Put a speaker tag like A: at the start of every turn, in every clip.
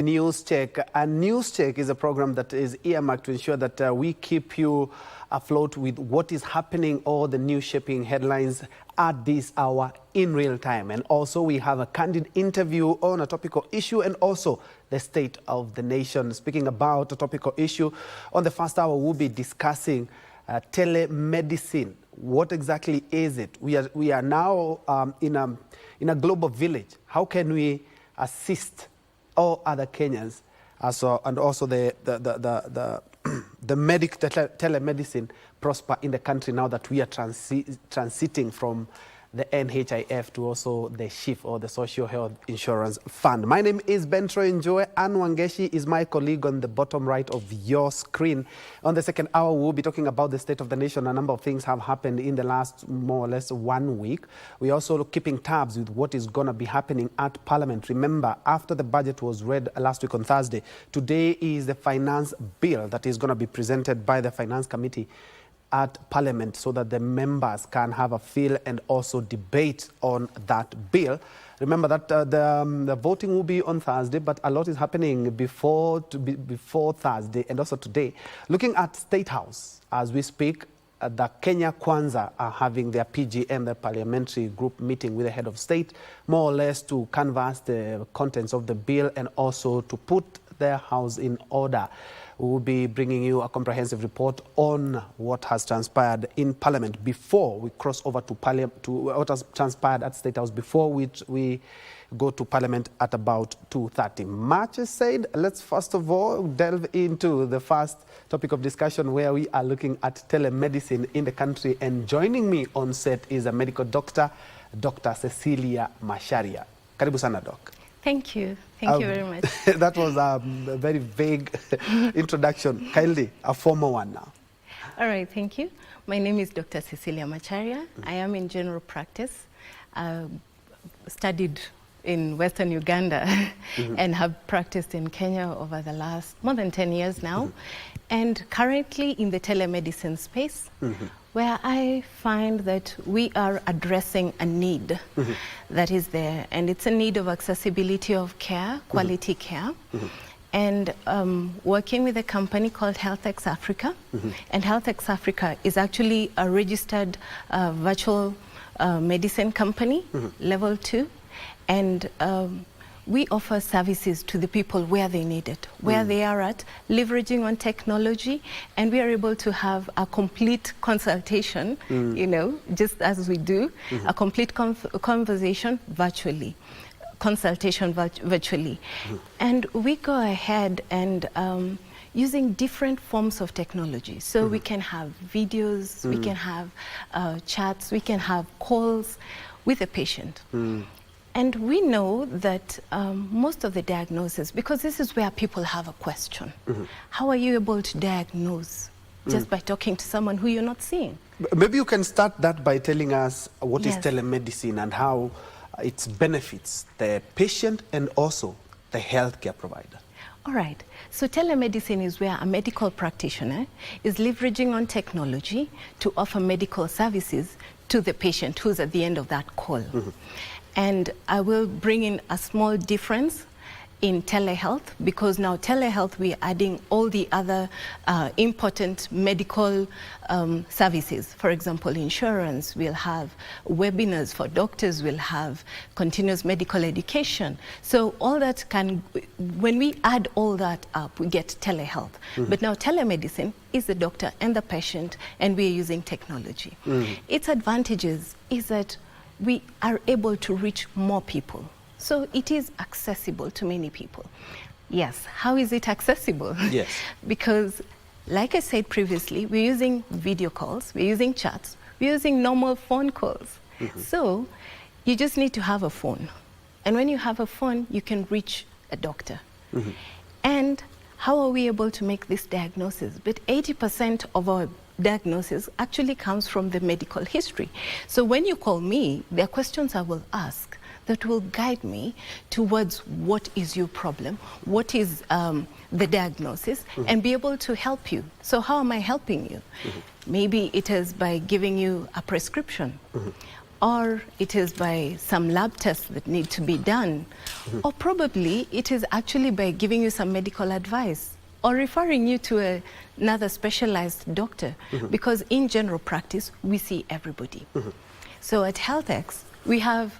A: News Check. A News Check is a program that is earmarked to ensure that we keep you afloat with what is happening, all the news-shaping headlines at this hour in real time. And also we have a candid interview on a topical issue and also the state of the nation. Speaking about a topical issue, on the first hour we'll be discussing telemedicine. What exactly is it? We are now in a global village. How can we assist all other Kenyans, and also the telemedicine prosper in the country now that we are transiting from the NHIF to also the SHIF, or the Social Health Insurance Fund. My name is Njue. Anne Wangeshi is my colleague on the bottom right of your screen. On the second hour, we'll be talking about the state of the nation. A number of things have happened in the last more or less 1 week. We're also keeping tabs with what is going to be happening at Parliament. Remember, after the budget was read last week on Thursday, today is the finance bill that is going to be presented by the Finance Committee at Parliament, so that the members can have a feel and also debate on that bill. Remember that the voting will be on Thursday, but a lot is happening before Thursday and also today. Looking at State House as we speak, the Kenya Kwanza are having their PGM, the parliamentary group meeting with the head of state, more or less to canvass the contents of the bill and also to put their house in order. We will be bringing you a comprehensive report on what has transpired in Parliament before we cross over to what has transpired at State House before we go to Parliament at about 2:30. Much is said. Let's first of all delve into the first topic of discussion, where we are looking at telemedicine in the country. And joining me on set is a medical doctor, Dr. Cecilia Macharia. Karibu sana, Doc.
B: Thank you. Thank you very much.
A: That was a very vague introduction. Kindly, a formal one now.
B: All right, thank you. My name is Dr. Cecilia Macharia. I am in general practice. Studied in Western Uganda and have practiced in Kenya over the last more than 10 years now. And currently in the telemedicine space, where I find that we are addressing a need that is there. And it's a need of accessibility of care, quality care. And working with a company called HealthX Africa. And HealthX Africa is actually a registered virtual medicine company, level 2. And we offer services to the people where they need it, where they are at, leveraging on technology, and we are able to have a complete consultation, you know, just as we do, a complete conversation virtually, consultation virtually. And we go ahead and using different forms of technology. So we can have videos, we can have chats, we can have calls with a patient. And we know that most of the diagnosis, because this is where people have a question. How are you able to diagnose just by talking to someone who you're not seeing?
A: Maybe you can start that by telling us what is telemedicine and how it benefits the patient and also the healthcare provider.
B: All right. So telemedicine is where a medical practitioner is leveraging on technology to offer medical services to the patient who's at the end of that call. And I will bring in a small difference in telehealth, because now telehealth, we are adding all the other important medical services. For example, insurance, we'll have webinars for doctors, we'll have continuous medical education. So all that can, when we add all that up, we get telehealth. But now telemedicine is the doctor and the patient, and we are using technology. Its advantages is that we are able to reach more people. So it is accessible to many people. Yes, how is it accessible?
A: Yes.
B: Because, like I said previously, we're using video calls, we're using chats, we're using normal phone calls. So you just need to have a phone. And when you have a phone, you can reach a doctor. And how are we able to make this diagnosis? But 80% of our diagnosis actually comes from the medical history. So when you call me, there are questions I will ask that will guide me towards what is your problem, what is the diagnosis, and be able to help you. So how am I helping you? Maybe it is by giving you a prescription. or it is by some lab tests that need to be done, or probably it is actually by giving you some medical advice or referring you to another specialized doctor, because in general practice, we see everybody. So at HealthX, we have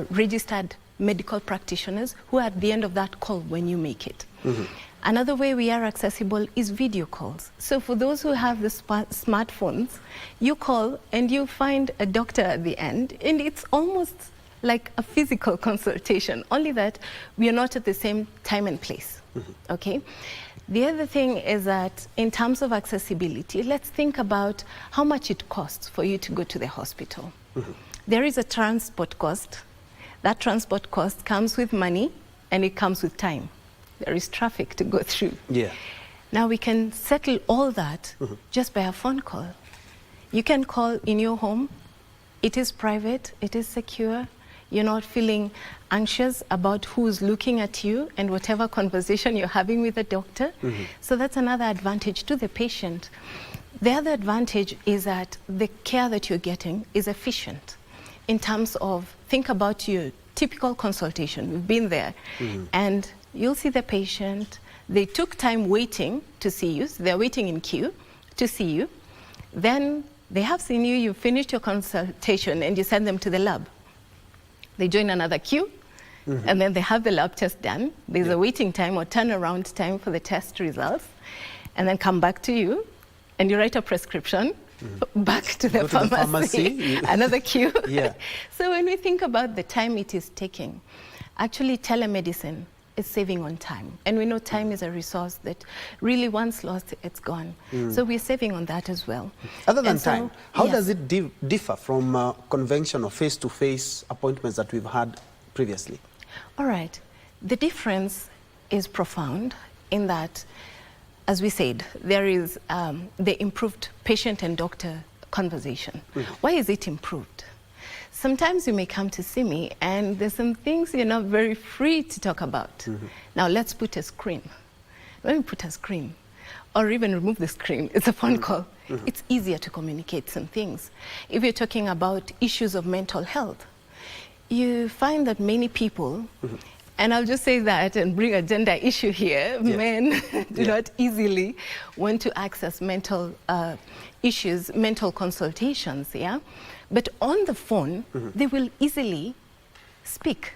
B: registered medical practitioners who are at the end of that call when you make it. Another way we are accessible is video calls. So for those who have the smartphones, you call and you find a doctor at the end, and it's almost like a physical consultation, only that we are not at the same time and place, okay? The other thing is that in terms of accessibility, let's think about how much it costs for you to go to the hospital. There is a transport cost. That transport cost comes with money and it comes with time. There is traffic to go through.
A: Yeah.
B: Now we can settle all that just by a phone call. You can call in your home. It is private, it is secure. You're not feeling anxious about who's looking at you and whatever conversation you're having with the doctor. So that's another advantage to the patient. The other advantage is that the care that you're getting is efficient in terms of, think about your typical consultation. We've been there, and you'll see the patient. They took time waiting to see you. So they're waiting in queue to see you. Then they have seen you, you finished your consultation, and you send them to the lab. They join another queue, and then they have the lab test done. There's a waiting time or turnaround time for the test results, and then come back to you, and you write a prescription, back to the pharmacy. Another queue. So when we think about the time it is taking, actually telemedicine is saving on time. And we know time is a resource that really once lost, it's gone. So we're saving on that as well.
A: Other than time, how does it differ from conventional face-to-face appointments that we've had previously?
B: All right. The difference is profound in that, as we said, there is the improved patient and doctor conversation. Why is it improved? Sometimes you may come to see me and there's some things you're not very free to talk about. Now let's put a screen. When we put a screen, or even remove the screen, it's a phone call. It's easier to communicate some things. If you're talking about issues of mental health, you find that many people, and I'll just say that and bring a gender issue here, men do not easily want to access mental issues, mental consultations, But on the phone, they will easily speak,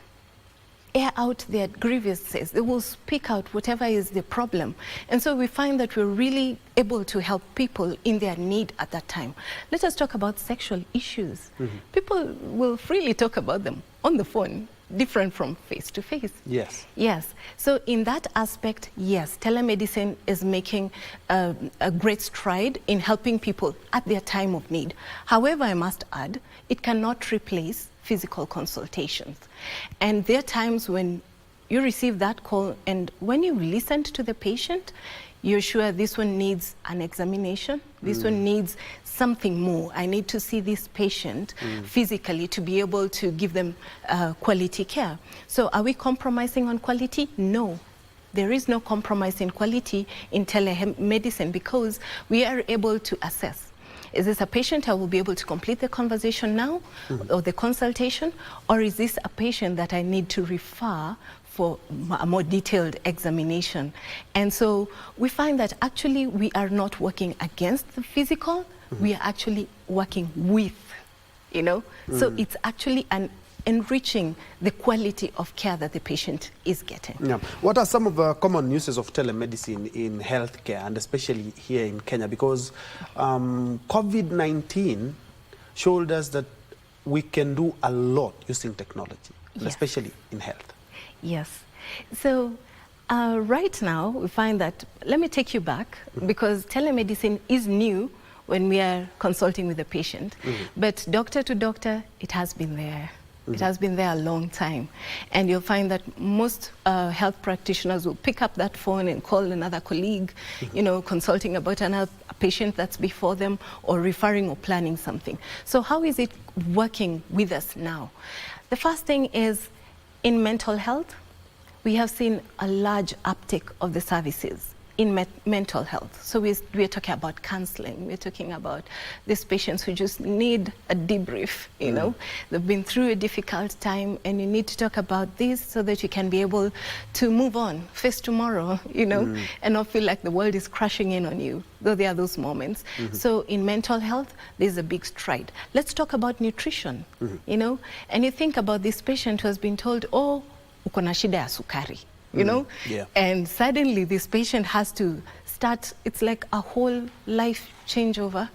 B: air out their grievances. They will speak out whatever is the problem. And so we find that we're really able to help people in their need at that time. Let us talk about sexual issues. People will freely talk about them on the phone, different from face-to-face. Yes. So in that aspect, yes, telemedicine is making a great stride in helping people at their time of need. However, I must add, it cannot replace physical consultations. And there are times when you receive that call, and when you listen to the patient, you're sure this one needs an examination, this one needs something more. I need to see this patient physically to be able to give them quality care. So are we compromising on quality? No. There is no compromise in quality in telemedicine because we are able to assess. Is this a patient I will be able to complete the conversation now or the consultation, or is this a patient that I need to refer for a more detailed examination? And so we find that actually we are not working against the physical, we are actually working with, So it's actually enriching the quality of care that the patient is getting.
A: What are some of the common uses of telemedicine in healthcare, and especially here in Kenya? Because COVID-19 showed us that we can do a lot using technology, especially in health.
B: Yes. So right now we find that, let me take you back, because telemedicine is new when we are consulting with the patient, but doctor to doctor, it has been there. It has been there a long time. And you'll find that most health practitioners will pick up that phone and call another colleague, consulting about a patient that's before them, or referring or planning something. So how is it working with us now? The first thing is, in mental health, we have seen a large uptick of the services. in mental health. So we're talking about counseling. We're talking about these patients who just need a debrief, you know. They've been through a difficult time, and you need to talk about this so that you can be able to move on, face tomorrow, you know, and not feel like the world is crashing in on you, though there are those moments. So in mental health, there's a big stride. Let's talk about nutrition, you know, and you think about this patient who has been told, oh, uko na shida ya sukari. You know, and suddenly this patient has to start, it's like a whole life changeover,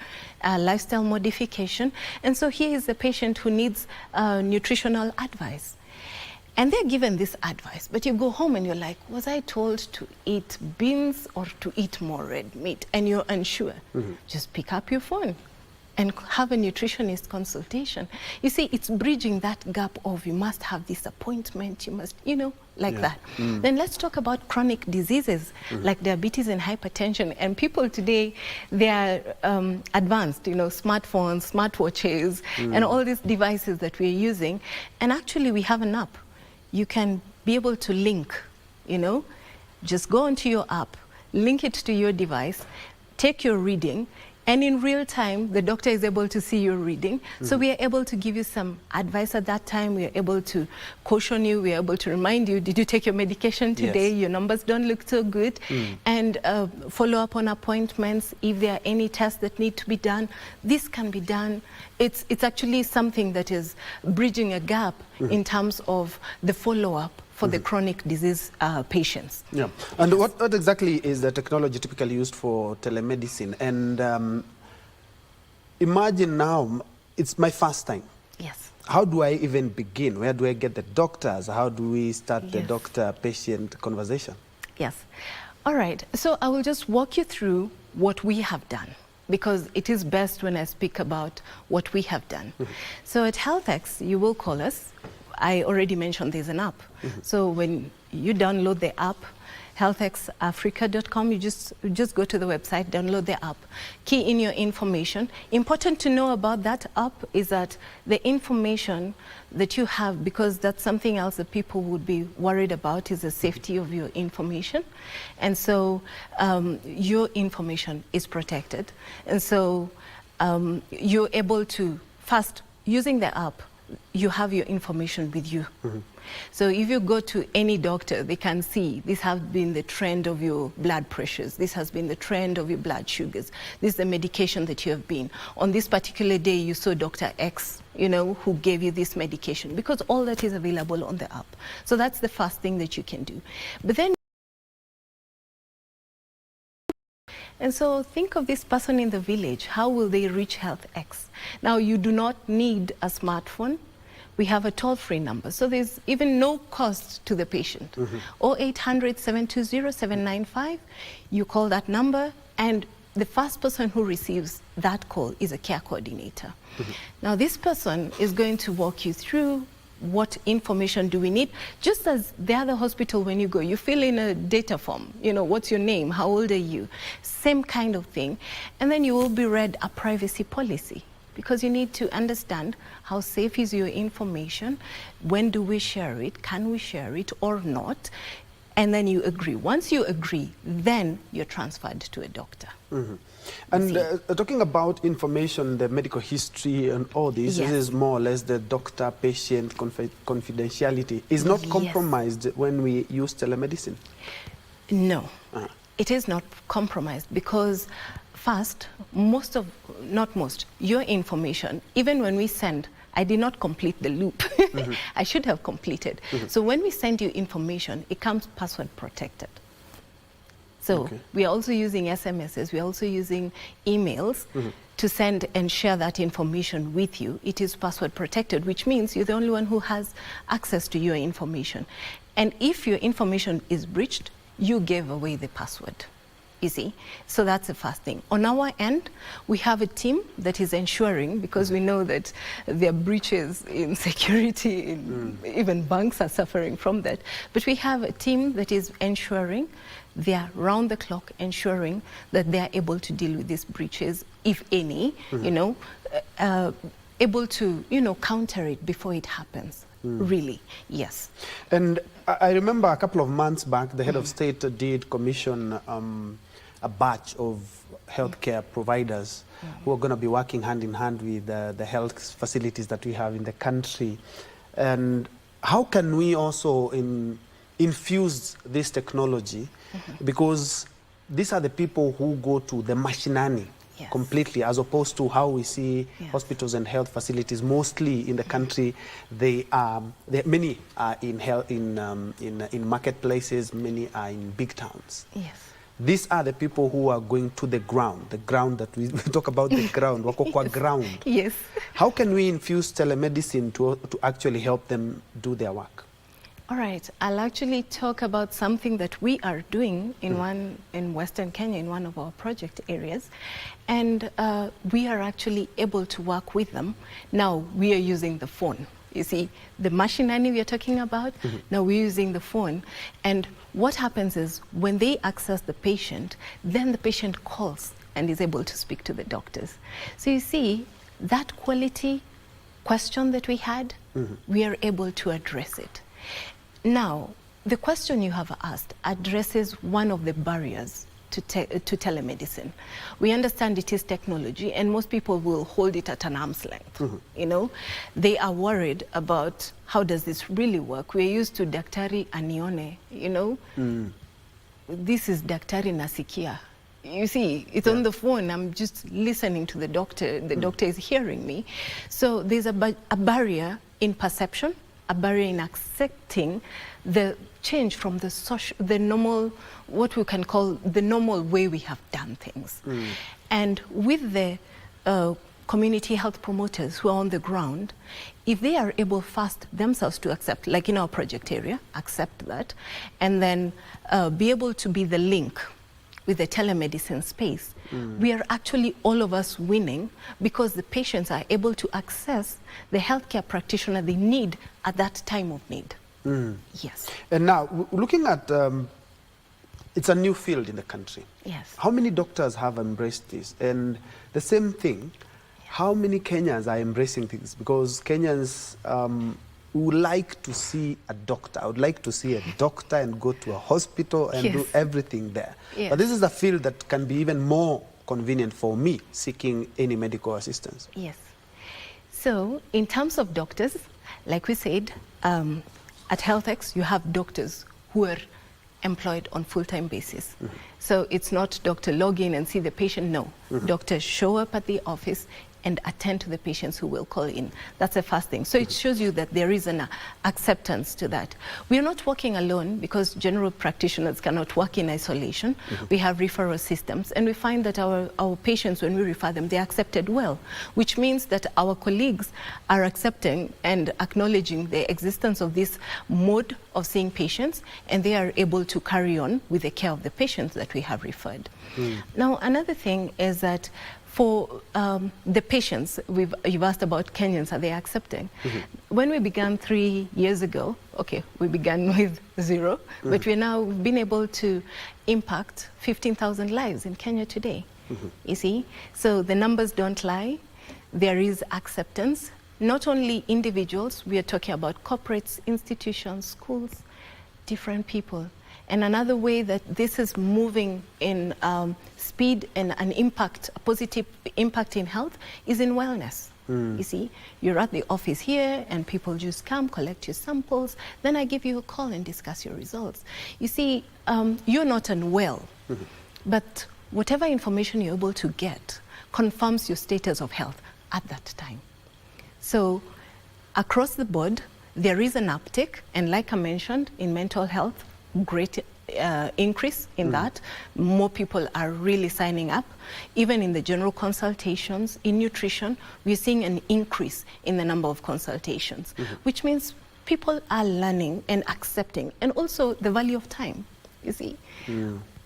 B: lifestyle modification. And so here is a patient who needs nutritional advice. And they're given this advice, but you go home and you're like, was I told to eat beans or to eat more red meat? And you're unsure. Just pick up your phone and have a nutritionist consultation. You see, it's bridging that gap of you must have this appointment, you must, you know, like that. Then let's talk about chronic diseases like diabetes and hypertension. And people today, they are advanced, you know, smartphones, smartwatches, and all these devices that we're using. And actually we have an app. You can be able to link, you know, just go onto your app, link it to your device, take your reading, and in real time, the doctor is able to see your reading. So we are able to give you some advice at that time. We are able to caution you. We are able to remind you, did you take your medication today? Your numbers don't look so good. And follow up on appointments. If there are any tests that need to be done, this can be done. It's actually something that is bridging a gap in terms of the follow-up for the chronic disease patients. Yeah,
A: and what exactly is the technology typically used for telemedicine? And imagine now, it's my first time.
B: Yes.
A: How do I even begin? Where do I get the doctors? How do we start the doctor-patient conversation?
B: Yes. All right, so I will just walk you through what we have done, because it is best when I speak about what we have done. So at HealthX, you will call us. I already mentioned there's an app. So when you download the app, healthxafrica.com, you just go to the website, download the app, key in your information. Important to know about that app is that the information that you have, because that's something else that people would be worried about, is the safety of your information. And so your information is protected. And so you're able to, first, using the app, you have your information with you. So if you go to any doctor, they can see this has been the trend of your blood pressures. This has been the trend of your blood sugars. This is the medication that you have been. On this particular day, you saw Dr. X, you know, who gave you this medication, because all that is available on the app. So that's the first thing that you can do. But then, and so think of this person in the village. How will they reach HealthX? Now, you do not need a smartphone. We have a toll-free number. So there's even no cost to the patient. 0800-720-795. You call that number, and the first person who receives that call is a care coordinator. Now, this person is going to walk you through what information do we need. Just as the other hospital, when you go, you fill in a data form. You know, what's your name? How old are you? Same kind of thing. And then you will be read a privacy policy, because you need to understand how safe is your information, when do we share it, can we share it or not, and then you agree. Once you agree, then you're transferred to a doctor.
A: And talking about information, the medical history and all this, this is more or less the doctor-patient confidentiality. Is not compromised when we use telemedicine?
B: No, it is not compromised, because first, your information, even when we send, I did not complete the loop. I should have completed. So when we send you information, it comes password protected. So we are also using SMSs, we are also using emails to send and share that information with you. It is password protected, which means you're the only one who has access to your information. And if your information is breached, you gave away the password. You see? So that's the first thing. On our end, we have a team that is ensuring, because we know that there are breaches in security, even banks are suffering from that. But we have a team that is ensuring, they are round the clock ensuring that they are able to deal with these breaches, if any, you know, able to, you know, counter it before it happens. really, yes.
A: And I remember a couple of months back, the head of state did commission a batch of healthcare providers who are going to be working hand in hand with the health facilities that we have in the country. And how can we also infuse this technology? Because these are the people who go to the mashinani completely, as opposed to how we see hospitals and health facilities mostly in the country. Many are in marketplaces, many are in big towns.
B: Yes.
A: These are the people who are going to the ground that we talk about, the ground, wako kwa ground.
B: Yes.
A: How can we infuse telemedicine to actually help them do their work?
B: All right, I'll actually talk about something that we are doing in Western Kenya, in one of our project areas. And we are actually able to work with them. Now, we are using the phone. You see, the mashinani we are talking about, now we're using the phone. And what happens is, when they access the patient, then the patient calls and is able to speak to the doctors. So you see, that quality question that we had, we are able to address it. Now, the question you have asked addresses one of the barriers to telemedicine. We understand it is technology, and most people will hold it at an arm's length. You know, they are worried about how does this really work. We're used to daktari anione, you know. This is daktari nasikia. You see, it's on the phone. I'm just listening to the doctor. The doctor is hearing me. So there's a barrier in perception, a barrier in accepting the change from the normal, what we can call the normal way we have done things. And with the community health promoters who are on the ground, if they are able first themselves to accept, like in our project area, accept that, and then be able to be the link with the telemedicine space, we are actually all of us winning, because the patients are able to access the healthcare practitioner they need at that time of need. Yes.
A: And now, looking at, it's a new field in the country.
B: Yes.
A: How many doctors have embraced this? And the same thing, how many Kenyans are embracing this? Because Kenyans would like to see a doctor. I would like to see a doctor and go to a hospital and do everything there. But this is a field that can be even more convenient for me seeking any medical assistance.
B: Yes. So in terms of doctors, like we said, at HealthX, you have doctors who are employed on full-time basis. So it's not doctor log in and see the patient. No, doctors show up at the office and attend to the patients who will call in. That's the first thing. So it shows you that there is an acceptance to that. We are not working alone, because general practitioners cannot work in isolation. We have referral systems, and we find that our patients, when we refer them, they're accepted well, which means that our colleagues are accepting and acknowledging the existence of this mode of seeing patients, and they are able to carry on with the care of the patients that we have referred. Now, another thing is that for the patients, you've asked about Kenyans, are they accepting? When we began 3 years ago, okay, we began with 0, but we've been able to impact 15,000 lives in Kenya today. You see, so the numbers don't lie. There is acceptance. Not only individuals, we are talking about corporates, institutions, schools, different people. And another way that this is moving in speed and an impact, a positive impact in health, is in wellness. You see, you're at the office here and people just come, collect your samples, then I give you a call and discuss your results. You see, you're not unwell, but whatever information you're able to get confirms your status of health at that time. So across the board, there is an uptick, and like I mentioned, in mental health, great increase in that. More people are really signing up. Even in the general consultations, in nutrition, we're seeing an increase in the number of consultations, which means people are learning and accepting, and also the value of time, you see.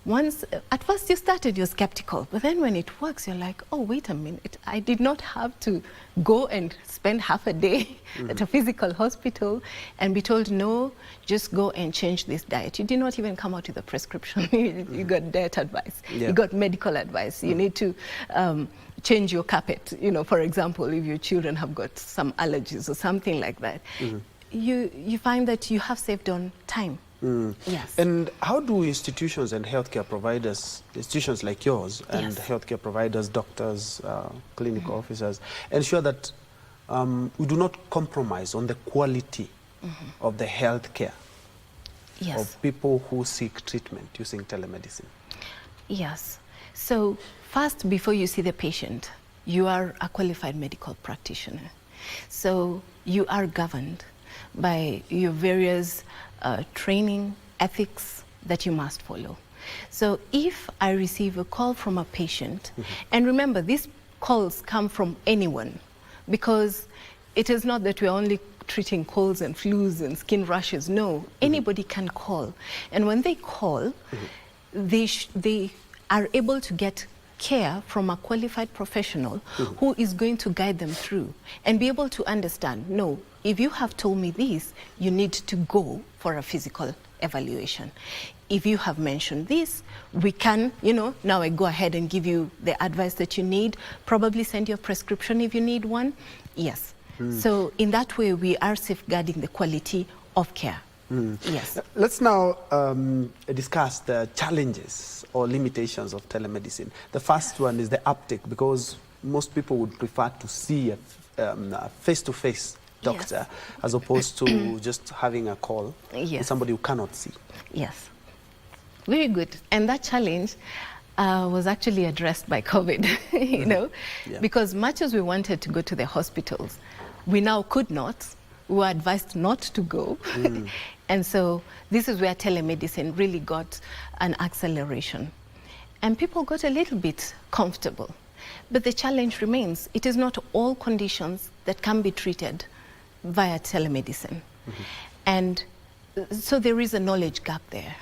B: Once, at first you started, you're skeptical, but then when it works, you're like, oh, wait a minute, I did not have to go and spend half a day at a physical hospital and be told, no, just go and change this diet. You did not even come out with a prescription. You got diet advice. You got medical advice. You need to change your carpet, you know, for example, if your children have got some allergies or something like that. you find that you have saved on time. Yes.
A: And how do institutions and healthcare providers, institutions like yours, and healthcare providers, doctors, clinical officers, ensure that we do not compromise on the quality of the healthcare of people who seek treatment using telemedicine?
B: Yes. So first, before you see the patient, you are a qualified medical practitioner. So you are governed by your various training, ethics that you must follow. So if I receive a call from a patient, and remember, these calls come from anyone, because it is not that we're only treating colds and flus and skin rashes. No, anybody can call. And when they call, they are able to get care from a qualified professional who is going to guide them through and be able to understand, no, if you have told me this, you need to go for a physical evaluation. If you have mentioned this, we can, now I go ahead and give you the advice that you need, probably send you a prescription if you need one. Yes. So in that way, we are safeguarding the quality of care. Yes.
A: Let's now discuss the challenges or limitations of telemedicine. The first one is the uptake, because most people would prefer to see a face-to-face doctor as opposed to just having a call with somebody who cannot see.
B: Yes. Very good. And that challenge was actually addressed by COVID, because much as we wanted to go to the hospitals, we now could not. We were advised not to go. And so this is where telemedicine really got an acceleration. And people got a little bit comfortable. But the challenge remains. It is not all conditions that can be treated via telemedicine. And so there is a knowledge gap there.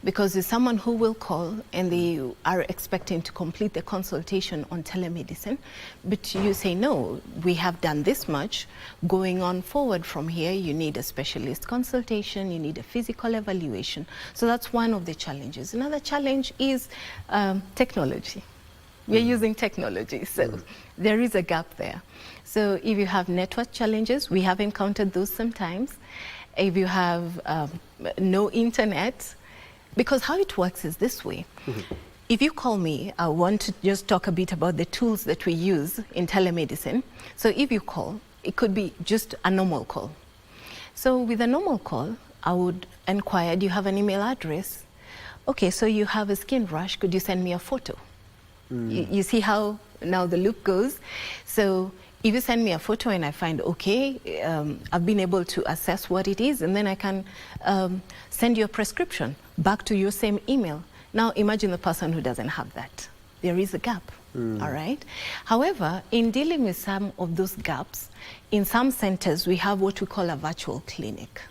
B: Because there's someone who will call and they are expecting to complete the consultation on telemedicine, but you say, no, we have done this much. Going on forward from here, you need a specialist consultation, you need a physical evaluation. So that's one of the challenges. Another challenge is technology. We're using technology, so there is a gap there. So if you have network challenges, we have encountered those sometimes. If you have no internet, because how it works is this way. If you call me, I want to just talk a bit about the tools that we use in telemedicine. So if you call, it could be just a normal call. So with a normal call, I would inquire, do you have an email address? Okay, so you have a skin rash, could you send me a photo? You see how now the loop goes? So if you send me a photo and I find, okay, I've been able to assess what it is, and then I can send you a prescription back to your same email. Now imagine the person who doesn't have that. There is a gap, all right? However, in dealing with some of those gaps, in some centers we have what we call a virtual clinic.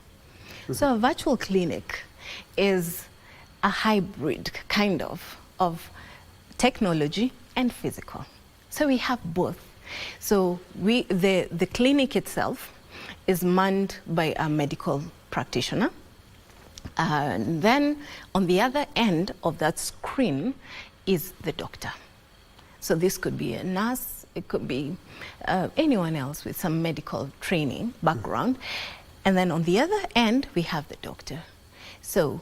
B: So a virtual clinic is a hybrid kind of technology and physical. So we have both. So the clinic itself is manned by a medical practitioner. And then on the other end of that screen is the doctor. So this could be a nurse, it could be anyone else with some medical training background. And then on the other end, we have the doctor. So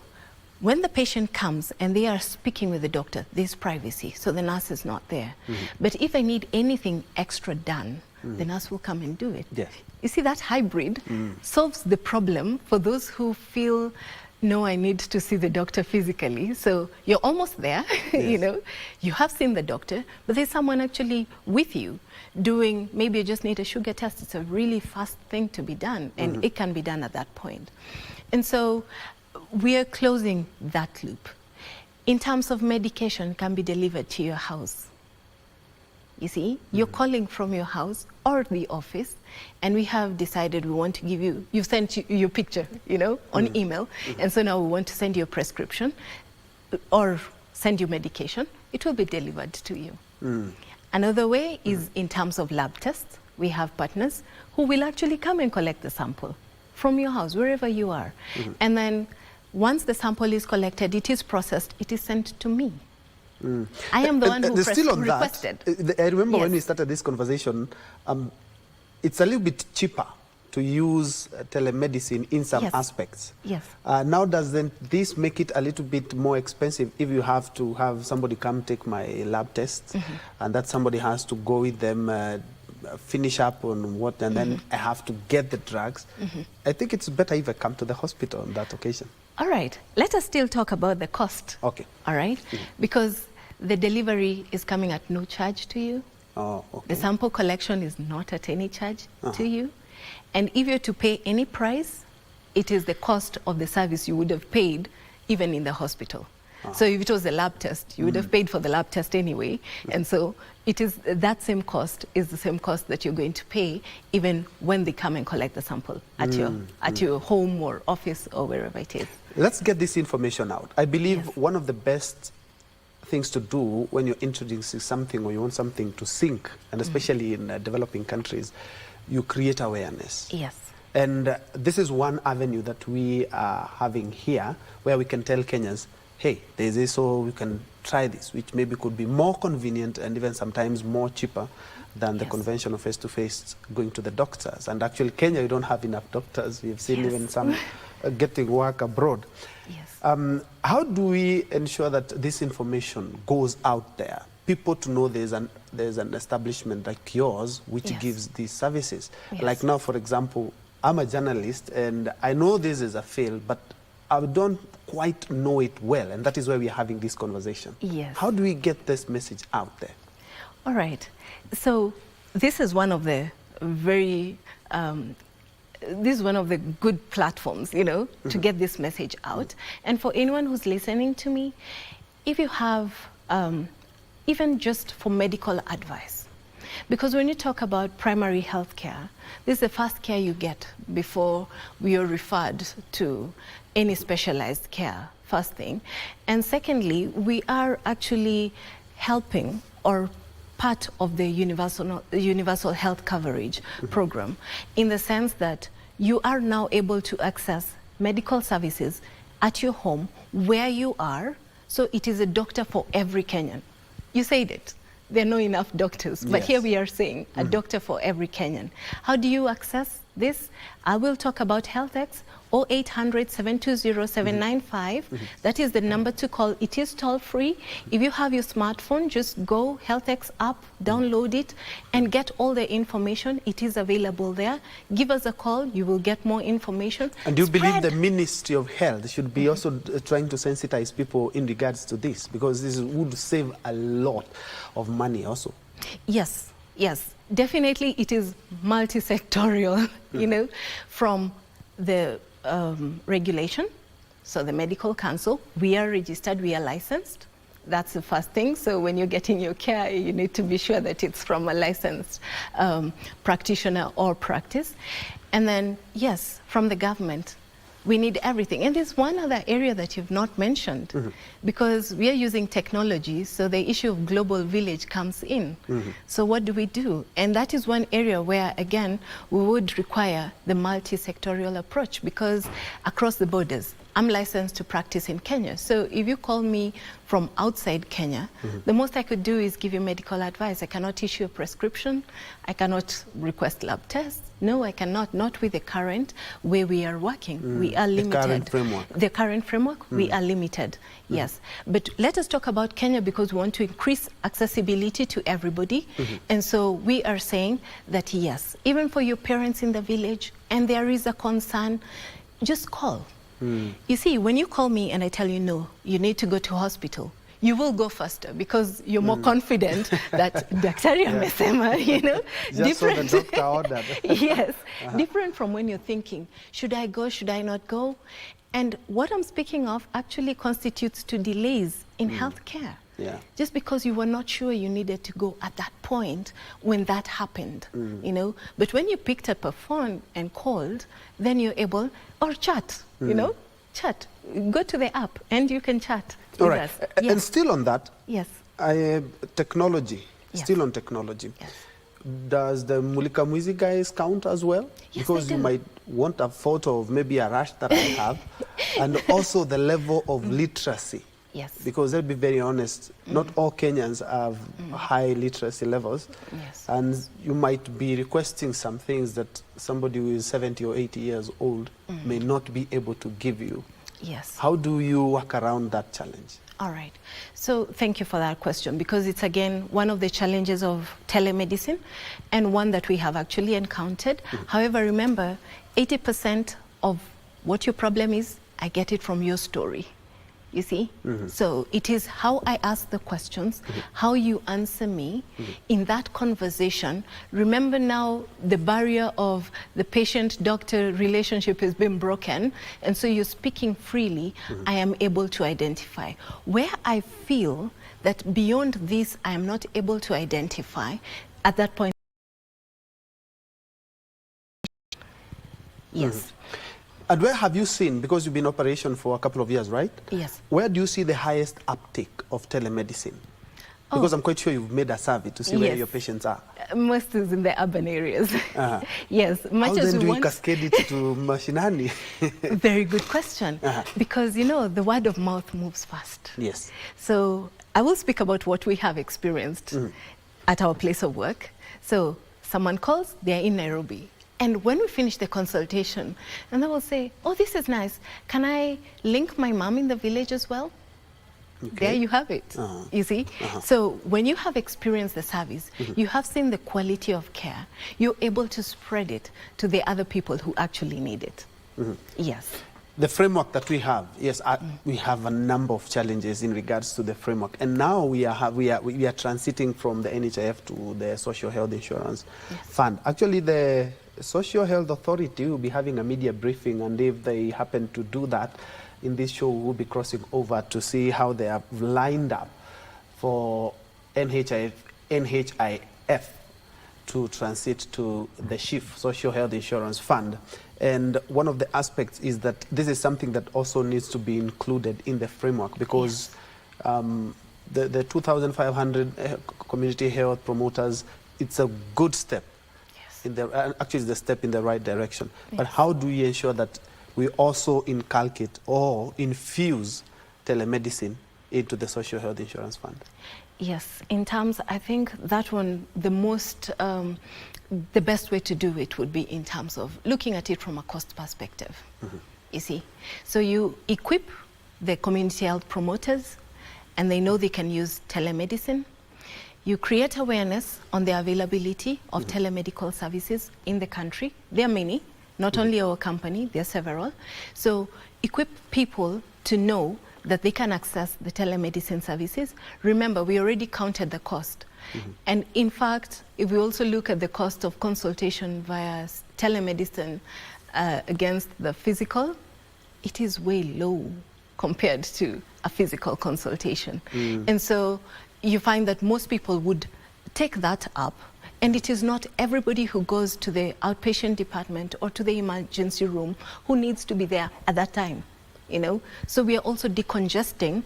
B: when the patient comes and they are speaking with the doctor, there's privacy, so the nurse is not there. But if I need anything extra done, the nurse will come and do it.
A: Yes.
B: You see, that hybrid solves the problem for those who feel, no, I need to see the doctor physically. So you're almost there, you have seen the doctor, but there's someone actually with you doing, maybe you just need a sugar test. It's a really fast thing to be done, and it can be done at that point. And so we are closing that loop. In terms of medication, can be delivered to your house. You see, you're calling from your house or the office, and we have decided we want to give you, you've sent your picture, on email, and so now we want to send you a prescription or send you medication. It will be delivered to you. Another way is in terms of lab tests. We have partners who will actually come and collect the sample from your house, wherever you are. And then once the sample is collected, it is processed, it is sent to me. I am the one who requested.
A: I remember when we started this conversation, it's a little bit cheaper to use telemedicine in some
B: Yes.
A: aspects.
B: Yes.
A: Now, doesn't this make it a little bit more expensive if you have to have somebody come take my lab tests, and that somebody has to go with them, finish up on what, and then I have to get the drugs? I think it's better if I come to the hospital on that occasion.
B: All right, let us still talk about the cost.
A: Okay.
B: All right, because the delivery is coming at no charge to you.
A: Oh, okay.
B: The sample collection is not at any charge to you. And if you're to pay any price, it is the cost of the service you would have paid even in the hospital. So if it was a lab test, you would have paid for the lab test anyway. And so it is that same cost is the same cost that you're going to pay even when they come and collect the sample at your home or office or wherever it is.
A: Let's get this information out. I believe
B: Yes.
A: one of the best things to do when you're introducing something or you want something to sink, and especially in developing countries, you create awareness.
B: Yes.
A: And this is one avenue that we are having here, where we can tell Kenyans, hey, there's this, so we can try this, which maybe could be more convenient and even sometimes more cheaper than the
B: Yes.
A: conventional face-to-face going to the doctors. And actually, Kenya, we don't have enough doctors. We've seen
B: Yes.
A: even some getting work abroad.
B: Yes.
A: How do we ensure that this information goes out there? People to know there's an establishment like yours which
B: Yes.
A: gives these services.
B: Yes.
A: Like now, for example, I'm a journalist and I know this is a field, but I don't quite know it well, and that is why we're having this conversation.
B: Yes.
A: How do we get this message out there?
B: All right. So this is one of the very, this is one of the good platforms, you know, to get this message out. And for anyone who's listening to me, if you have, even just for medical advice, because when you talk about primary health care, this is the first care you get before we are referred to any specialized care, first thing. And secondly, we are actually helping or part of the universal health coverage program, in the sense that you are now able to access medical services at your home where you are. So it is a doctor for every Kenyan. You said it. There are not enough doctors, but
A: Yes.
B: here we are saying a doctor for every Kenyan. How do you access this? I will talk about HealthX, 0800-720-795. That is the number to call. It is toll free. If you have your smartphone, just go HealthX app, download it, and get all the information. It is available there. Give us a call. You will get more information.
A: And do you believe
B: Spread.
A: the Ministry of Health should be also trying to sensitize people in regards to this? Because this would save a lot of money also.
B: Yes, yes, definitely it is multi-sectorial, you know, from the regulation, so the medical council, we are registered, we are licensed. That's the first thing. So when you're getting your care, you need to be sure that it's from a licensed practitioner or practice. And then, yes, from the government, we need everything. And there's one other area that you've not mentioned, because we are using technology, so the issue of global village comes in. So what do we do? And that is one area where, again, we would require the multi-sectorial approach, because across the borders, I'm licensed to practice in Kenya. So if you call me from outside Kenya, the most I could do is give you medical advice. I cannot issue a prescription. I cannot request lab tests. No, I cannot, not with the current way we are working. We are limited.
A: The current framework.
B: The current framework, we are limited, yes. But let us talk about Kenya, because we want to increase accessibility to everybody. And so we are saying that, yes, even for your parents in the village, and there is a concern, just call. You see, when you call me and I tell you, no, you need to go to hospital, you will go faster because you're more confident that Daktari amesema, you know.
A: Just so the doctor ordered.
B: Yes, different from when you're thinking, should I go, should I not go? And what I'm speaking of actually constitutes to delays in healthcare.
A: Yeah.
B: Just because you were not sure you needed to go at that point when that happened, you know. But when you picked up a phone and called, then you're able, or chat, you know, chat. Go to the app and you can chat
A: All
B: with
A: right.
B: us.
A: And
B: Yes.
A: still on that,
B: Yes.
A: technology,
B: Yes.
A: still on technology.
B: Yes.
A: Does the Mulika Mwizi guys count as well?
B: Yes,
A: Because
B: they
A: you
B: do.
A: might want a photo of maybe a rash that I have, and also the level of literacy
B: Yes.
A: Because let's be very honest, not all Kenyans have high literacy levels.
B: Yes.
A: And you might be requesting some things that somebody who is 70 or 80 years old may not be able to give you.
B: Yes.
A: How do you work around that challenge?
B: All right. So thank you for that question, because it's again one of the challenges of telemedicine and one that we have actually encountered. However, remember, 80% of what your problem is, I get it from your story. You see? So it is how I ask the questions, how you answer me in that conversation. Remember now the barrier of the patient-doctor relationship has been broken, and so you're speaking freely. I am able to identify. Where I feel that beyond this I am not able to identify, at that point, yes.
A: And where have you seen, because you've been in operation for a couple of years, right?
B: Yes.
A: Where do you see the highest uptake of telemedicine? Because I'm quite sure you've made a survey to see where your patients are.
B: Most is in the urban areas. Yes. Much
A: How
B: as
A: then do
B: we
A: you cascade it to mashinani?
B: Very good question. Because, you know, the word of mouth moves fast.
A: Yes.
B: So I will speak about what we have experienced at our place of work. So someone calls, they're in Nairobi. And when we finish the consultation, and they will say, oh, this is nice. Can I link my mom in the village as well? Okay. There you have it, you see? So when you have experienced the service, you have seen the quality of care, you're able to spread it to the other people who actually need it. Yes.
A: The framework that we have, yes, we have a number of challenges in regards to the framework. And now we are transiting from the NHIF to the Social Health Insurance Fund. Actually, the Social Health Authority will be having a media briefing, and if they happen to do that, in this show we'll be crossing over to see how they have lined up for NHIF to transit to the SHIF, Social Health Insurance Fund. And one of the aspects is that this is something that also needs to be included in the framework, because the 2,500 community health promoters, it's a good step. Actually, it's the step in the right direction. But how do we ensure that we also inculcate or infuse telemedicine into the Social Health Insurance Fund?
B: Yes, in terms, I think that one, the best way to do it would be in terms of looking at it from a cost perspective, you see. So you equip the community health promoters, and they know they can use telemedicine. You create awareness on the availability of telemedical services in the country. There are many, not only our company, there are several. So equip people to know that they can access the telemedicine services. Remember, we already counted the cost. And in fact, if we also look at the cost of consultation via telemedicine against the physical, it is way low compared to a physical consultation. And so you find that most people would take that up, and it is not everybody who goes to the outpatient department or to the emergency room who needs to be there at that time, you know. So we are also decongesting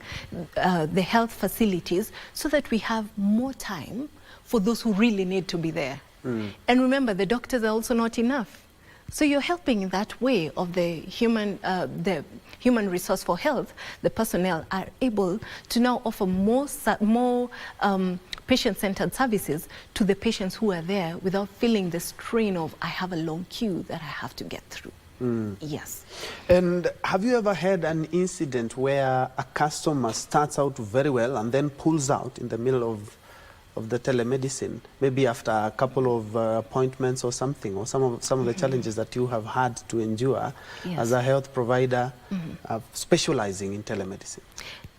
B: the health facilities so that we have more time for those who really need to be there. And remember, the doctors are also not enough. So you're helping in that way of the human resource for health. The personnel are able to now offer more patient-centered services to the patients who are there without feeling the strain of, I have a long queue that I have to get through. Yes.
A: And have you ever had an incident where a customer starts out very well and then pulls out in the middle of the telemedicine, maybe after a couple of appointments or something, or some of the challenges that you have had to endure as a health provider specializing in telemedicine?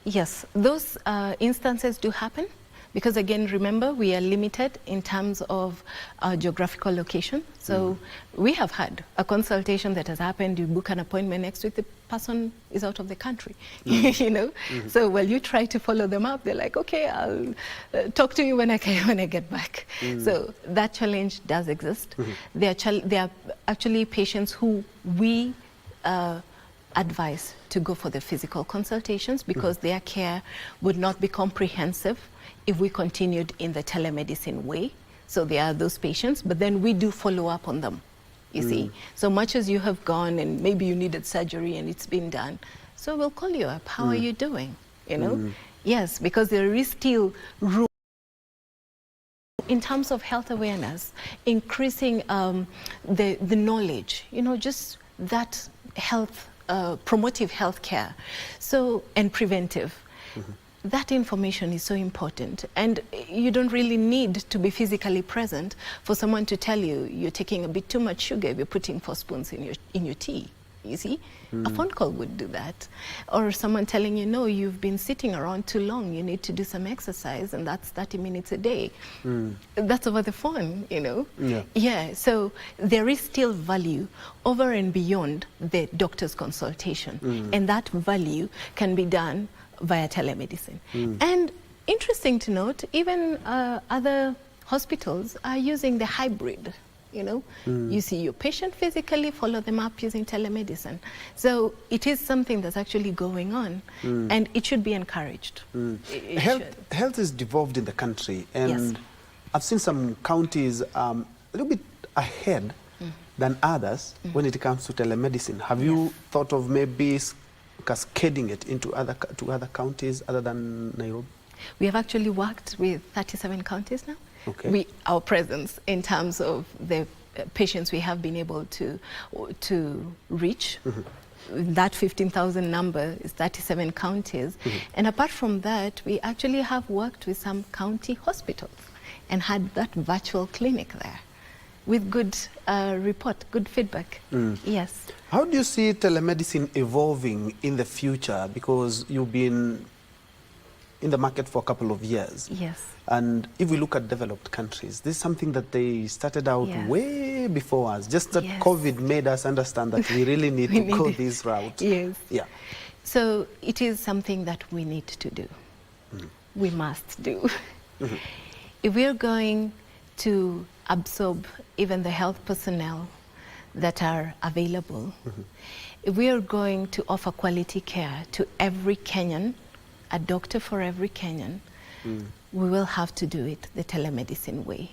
B: Yes, those instances do happen. Because again, remember, we are limited in terms of our geographical location. So we have had a consultation that has happened, you book an appointment, next week the person is out of the country, you know? So while you try to follow them up, they're like, okay, I'll talk to you when I get back. So that challenge does exist. There are actually patients who we advise to go for the physical consultations because their care would not be comprehensive if we continued in the telemedicine way. So there are those patients, but then we do follow up on them, you see. So much as you have gone and maybe you needed surgery and it's been done, so we'll call you up. How are you doing? you know. Yes, because there is still room in terms of health awareness, increasing the knowledge, you know, just that health, promotive health care, so, and preventive. That information is so important, and you don't really need to be physically present for someone to tell you you're taking a bit too much sugar if you're putting 4 spoons in your tea. You see, a phone call would do that, or someone telling you, no, you've been sitting around too long, you need to do some exercise, and that's 30 minutes a day. That's over the phone, you know. Yeah, so there is still value over and beyond the doctor's consultation, and that value can be done via telemedicine. And interesting to note, even other hospitals are using the hybrid, you know. You see your patient physically, follow them up using telemedicine. So it is something that's actually going on, and it should be encouraged.
A: Health is devolved in the country, and I've seen some counties a little bit ahead than others when it comes to telemedicine. Have you thought of maybe cascading it into other counties other than Nairobi? We
B: have actually worked with 37 counties now. Our presence in terms of the patients we have been able to reach, that 15,000 number is 37 counties. And apart from that, we actually have worked with some county hospitals and had that virtual clinic there with good good feedback. Yes.
A: How do you see telemedicine evolving in the future? Because you've been in the market for a couple of years.
B: Yes.
A: And if we look at developed countries, this is something that they started out way before us. Just that COVID made us understand that we really need to go this route.
B: Yes. Yeah. So it is something that we need to do. We must do. If we're going to absorb even the health personnel that are available, if we are going to offer quality care to every Kenyan, a doctor for every Kenyan, we will have to do it the telemedicine way.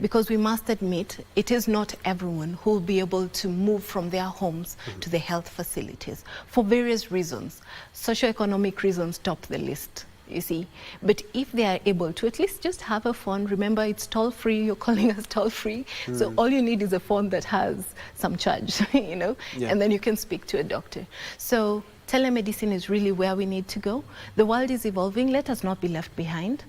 B: Because we must admit, it is not everyone who will be able to move from their homes to the health facilities for various reasons. Socioeconomic reasons top the list, you see. But if they are able to at least just have a phone, remember it's toll-free, you're calling us toll-free, so all you need is a phone that has some charge, you know, and then you can speak to a doctor. So telemedicine is really where we need to go. The world is evolving, let us not be left behind.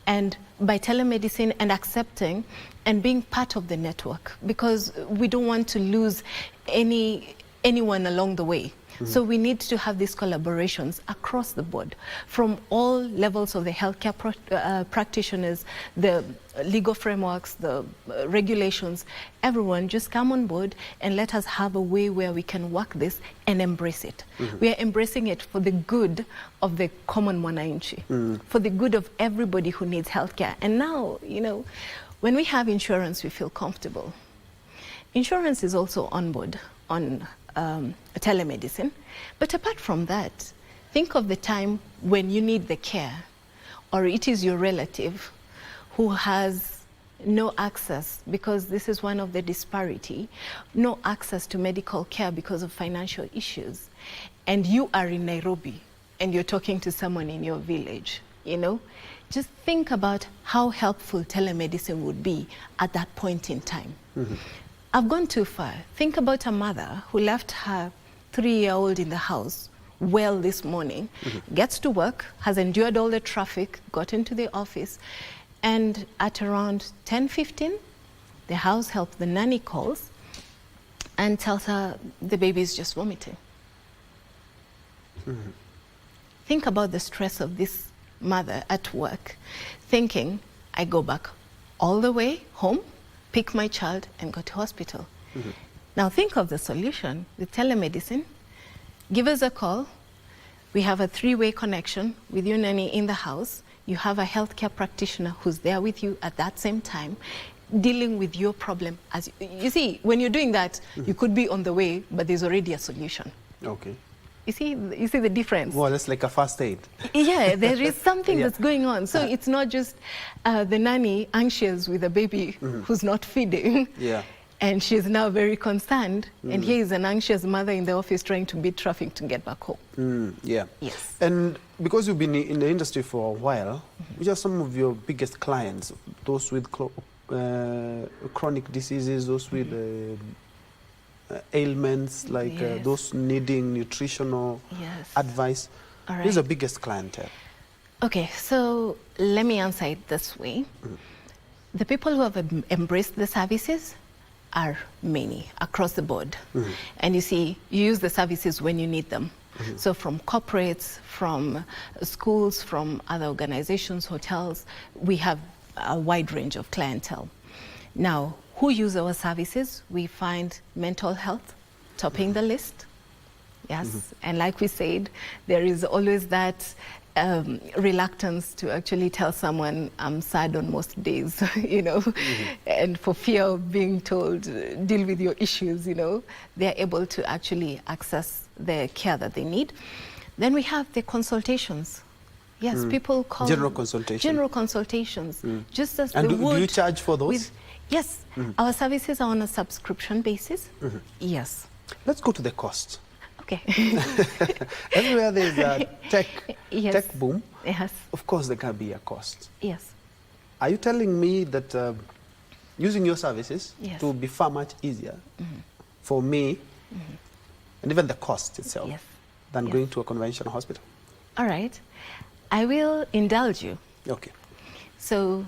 B: And by telemedicine and accepting and being part of the network, because we don't want to lose anyone along the way. So we need to have these collaborations across the board, from all levels of the healthcare practitioners, the legal frameworks, the regulations, everyone just come on board and let us have a way where we can work this and embrace it. We are embracing it for the good of the common mwananchi, for the good of everybody who needs healthcare. And now, you know, when we have insurance, we feel comfortable. Insurance is also on board on telemedicine. But apart from that, think of the time when you need the care, or it is your relative who has no access, because this is one of the disparity, no access to medical care because of financial issues. And you are in Nairobi and you're talking to someone in your village, you know? Just think about how helpful telemedicine would be at that point in time. I've gone too far. Think about a mother who left her 3-year-old in the house well this morning, gets to work, has endured all the traffic, got into the office, and at around 10:15, the house help, the nanny calls and tells her the baby is just vomiting. Think about the stress of this mother at work, thinking, I go back all the way home, pick my child and go to hospital. Now think of the solution with telemedicine. Give us a call. We have a 3-way connection with your nanny in the house. You have a healthcare practitioner who's there with you at that same time, dealing with your problem. As you see, when you're doing that, you could be on the way, but there's already a solution.
A: Okay.
B: You see the difference?
A: Well, it's like a first aid.
B: Yeah, there is something that's going on. So it's not just the nanny anxious with a baby who's not feeding. And she's now very concerned. And here is an anxious mother in the office trying to beat traffic to get back home.
A: Yeah.
B: Yes.
A: And because you've been in the industry for a while, which are some of your biggest clients? Those with chronic diseases, those with ailments, like those needing nutritional advice.
B: All right.
A: Who's the biggest clientele?
B: Okay, so let me answer it this way. The people who have embraced the services are many across the board. And you see, you use the services when you need them. So from corporates, from schools, from other organizations, hotels, we have a wide range of clientele. Now, who use our services? We find mental health topping the list. Yes, and like we said, there is always that reluctance to actually tell someone I'm sad on most days, you know, and for fear of being told, deal with your issues, you know, they're able to actually access the care that they need. Then we have the consultations. Yes, people call
A: general consultations.
B: General consultations, just as
A: and
B: they would.
A: Do you charge for those?
B: Yes, our services are on a subscription basis. Yes.
A: Let's go to the cost.
B: Okay.
A: Everywhere there's a tech boom, of course there can be a cost.
B: Yes.
A: Are you telling me that using your services to be far much easier for me, and even the cost itself, than going to a conventional hospital?
B: All right. I will indulge you.
A: Okay.
B: So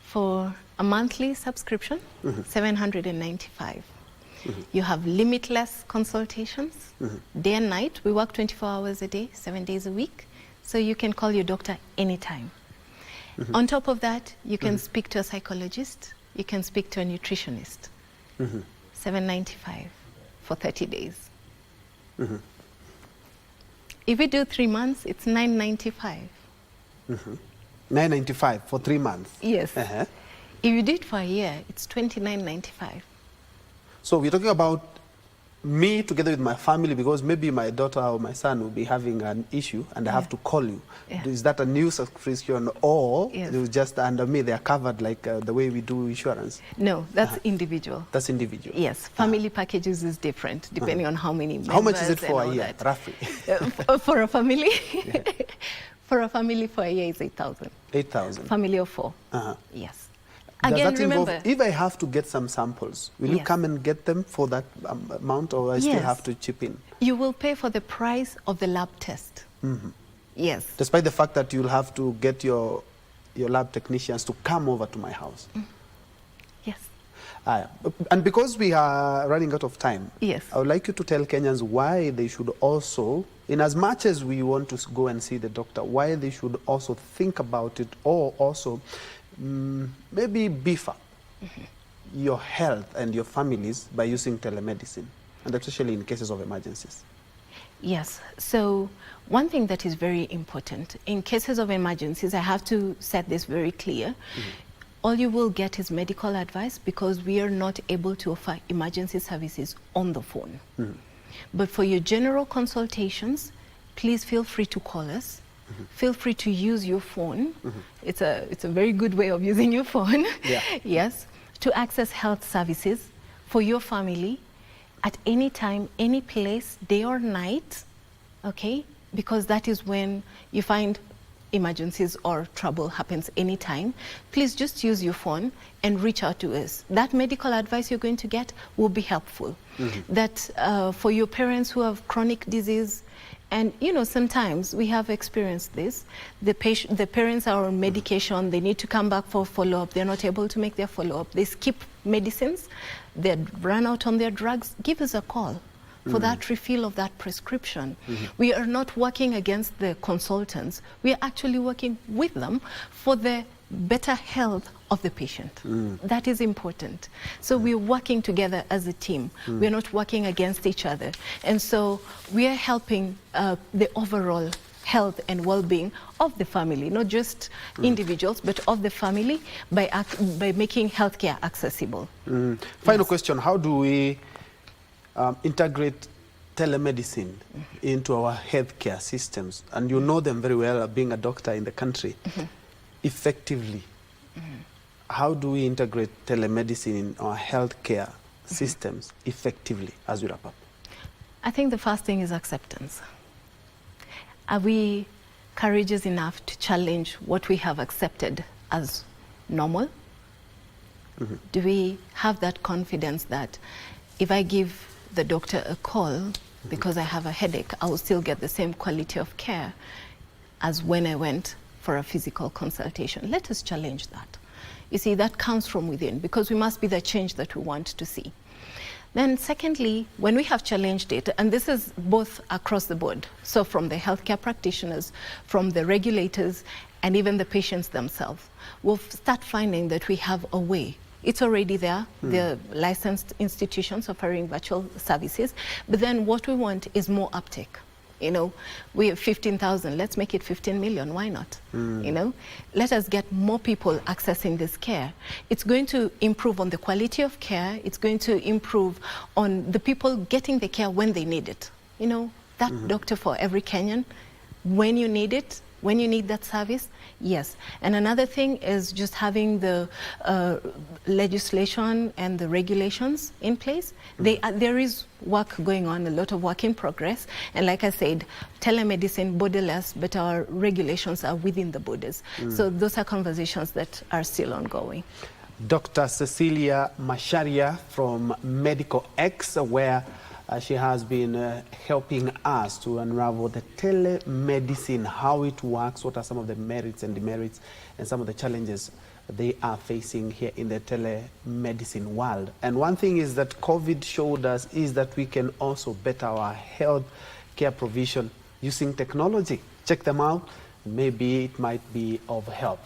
B: for a monthly subscription, 795. You have limitless consultations, day and night. We work 24 hours a day, 7 days a week. So you can call your doctor anytime. On top of that, you can speak to a psychologist. You can speak to a nutritionist. 795 for 30 days. If we do 3 months, it's 995.
A: 995 for 3 months?
B: Yes. If you do it for a year, it's 29.95.
A: So we're talking about me together with my family, because maybe my daughter or my son will be having an issue and I have to call you. Is that a new subscription, or it's just under me, they are covered like the way we do insurance?
B: No, that's individual.
A: That's individual?
B: Yes, family packages is different depending on how many members.
A: How much is it for a year, roughly?
B: For a family? For a family for a year is 8,000.
A: 8,000?
B: Family of 4. Yes.
A: Does
B: Again,
A: that involve,
B: remember,
A: if I have to get some samples, will you come and get them for that amount, or I still have to chip in?
B: You will pay for the price of the lab test. Yes.
A: Despite the fact that you'll have to get your lab technicians to come over to my house?
B: Yes.
A: And because we are running out of time, I would like you to tell Kenyans why they should also, in as much as we want to go and see the doctor, why they should also think about it, or also maybe beef up your health and your families by using telemedicine, and especially in cases of emergencies.
B: Yes. So one thing that is very important, in cases of emergencies, I have to set this very clear. All you will get is medical advice, because we are not able to offer emergency services on the phone. But for your general consultations, please feel free to call us. Feel free to use your phone. It's a very good way of using your phone. Yes, to access health services for your family at any time, any place, day or night, okay? Because that is when you find emergencies or trouble happens anytime. Please just use your phone and reach out to us. That medical advice you're going to get will be helpful. That for your parents who have chronic disease, and you know, sometimes we have experienced this. The parents are on medication, they need to come back for follow-up, they're not able to make their follow-up, they skip medicines, they run out on their drugs. Give us a call for that refill of that prescription. We are not working against the consultants, we are actually working with them for the better health of the patient. That is important. So we're working together as a team. We're not working against each other. And so we are helping the overall health and well-being of the family, not just individuals, but of the family by making healthcare accessible.
A: Final question, how do we integrate telemedicine into our healthcare systems? And you know them very well, being a doctor in the country. Effectively, how do we integrate telemedicine in our healthcare systems effectively as we wrap up?
B: I think the first thing is acceptance. Are we courageous enough to challenge what we have accepted as normal? Do we have that confidence that if I give the doctor a call because I have a headache, I will still get the same quality of care as when I went for a physical consultation? Let us challenge that. You see, that comes from within, because we must be the change that we want to see. Then secondly, when we have challenged it, and this is both across the board, so from the healthcare practitioners, from the regulators, and even the patients themselves, we'll start finding that we have a way. It's already there, the licensed institutions offering virtual services, but then what we want is more uptake. You know, we have 15,000, let's make it 15 million, why not? You know, let us get more people accessing this care. It's going to improve on the quality of care, it's going to improve on the people getting the care when they need it. You know, that doctor for every Kenyan, when you need it, when you need that service, yes. And another thing is just having the legislation and the regulations in place. There is work going on, a lot of work in progress. And like I said, telemedicine borderless, but our regulations are within the borders. So those are conversations that are still ongoing.
A: Dr. Cecilia Macharia from Medical X, where she has been helping us to unravel the telemedicine, how it works, what are some of the merits and demerits, and some of the challenges they are facing here in the telemedicine world. And one thing is that COVID showed us is that we can also better our health care provision using technology. Check them out, maybe it might be of help.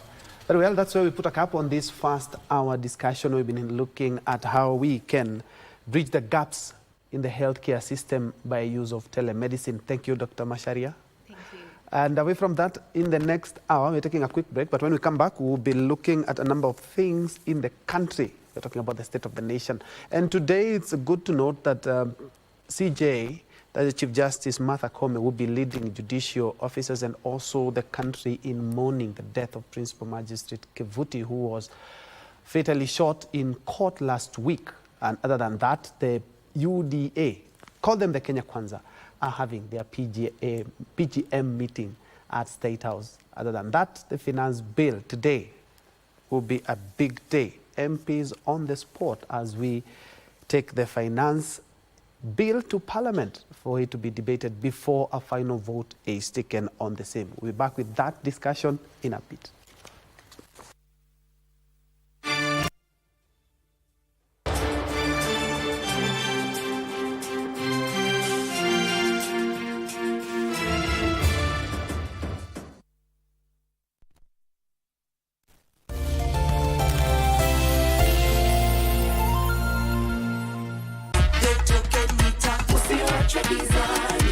A: Very well, that's where we put a cap on this first hour discussion. We've been looking at how we can bridge the gaps in the healthcare system by use of telemedicine. Thank you, Dr. Macharia.
B: Thank you.
A: And away from that, in the next hour, we're taking a quick break, but when we come back, we'll be looking at a number of things in the country. We're talking about the state of the nation. And today, it's good to note that CJ, that is Chief Justice Martha Koome, will be leading judicial officers and also the country in mourning the death of Principal Magistrate Kevuti, who was fatally shot in court last week. And other than that, the UDA, call them the Kenya Kwanza, are having their PGM meeting at State House. Other than that, the finance bill today will be a big day. MPs on the spot as we take the finance bill to Parliament for it to be debated before a final vote is taken on the same. We'll be back with that discussion in a bit.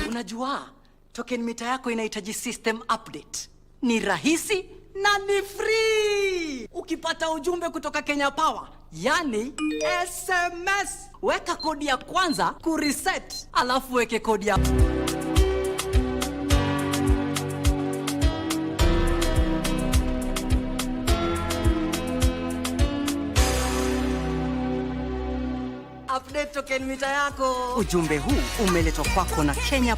C: Unajua, token mita yako inahitaji system update. Ni rahisi na ni free. Ukipata ujumbe kutoka Kenya Power, yani SMS, weka kodi ya kwanza kureset, alafu weke kodi ya update token mita yako. Ujumbe huu umeletwa kwako na Kenya.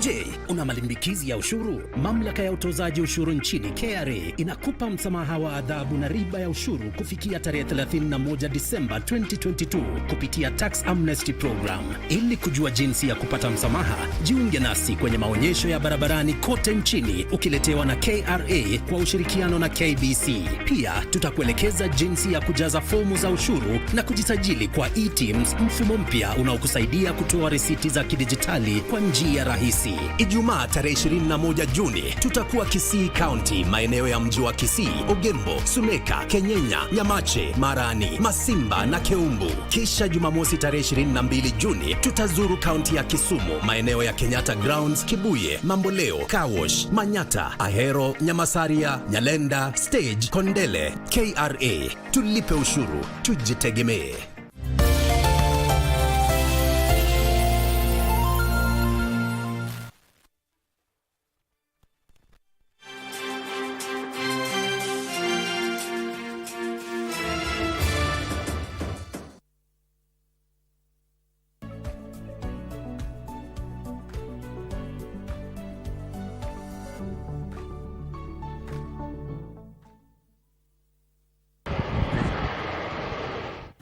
D: Je, una malimbikizi ya ushuru? Mamlaka ya utozaji ushuru nchini KRA inakupa msamaha wa adhabu na riba ya ushuru kufikia tarehe 31 Disemba 2022 kupitia Tax Amnesty Program. Ili kujua jinsi ya kupata msamaha, jiunge nasi kwenye maonyesho ya barabarani kote nchini ukiletewa na KRA kwa ushirikiano na KBC. Pia tutakuelekeza jinsi ya kujaza fomu za ushuru na kujisajili kwa e-Teams, mfumo mpya unaokusaidia kutoa risiti za kidijitali kwa njia rahisi. Ijumaa tarehe 21 Juni tutakuwa Kisii County, maeneo ya mji wa Kisii, Ogembo, Suneka, Kenyenya, Nyamache, Marani, Masimba na Keumbu. Kisha Jumamosi tarehe 22 Juni tutazuru kaunti ya Kisumu, maeneo ya Kenyatta Grounds, Kibuye, Mamboleo, Kawosh, Manyata, Ahero, Nyamasaria, Nyalenda, Stage, Kondele. KRA, tulipe ushuru, tujitegemee.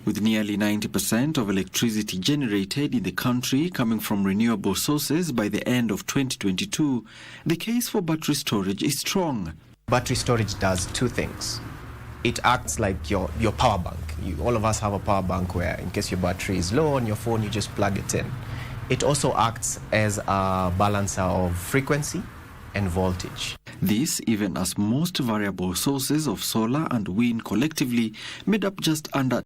E: With nearly 90% of electricity generated in the country coming from renewable sources by the end of 2022, the case for battery storage is strong.
F: Battery storage does two things. It acts like your power bank. All of us have a power bank where in case your battery is low on your phone, you just plug it in. It also acts as a balancer of frequency and voltage.
E: This even as most variable sources of solar and wind collectively made up just under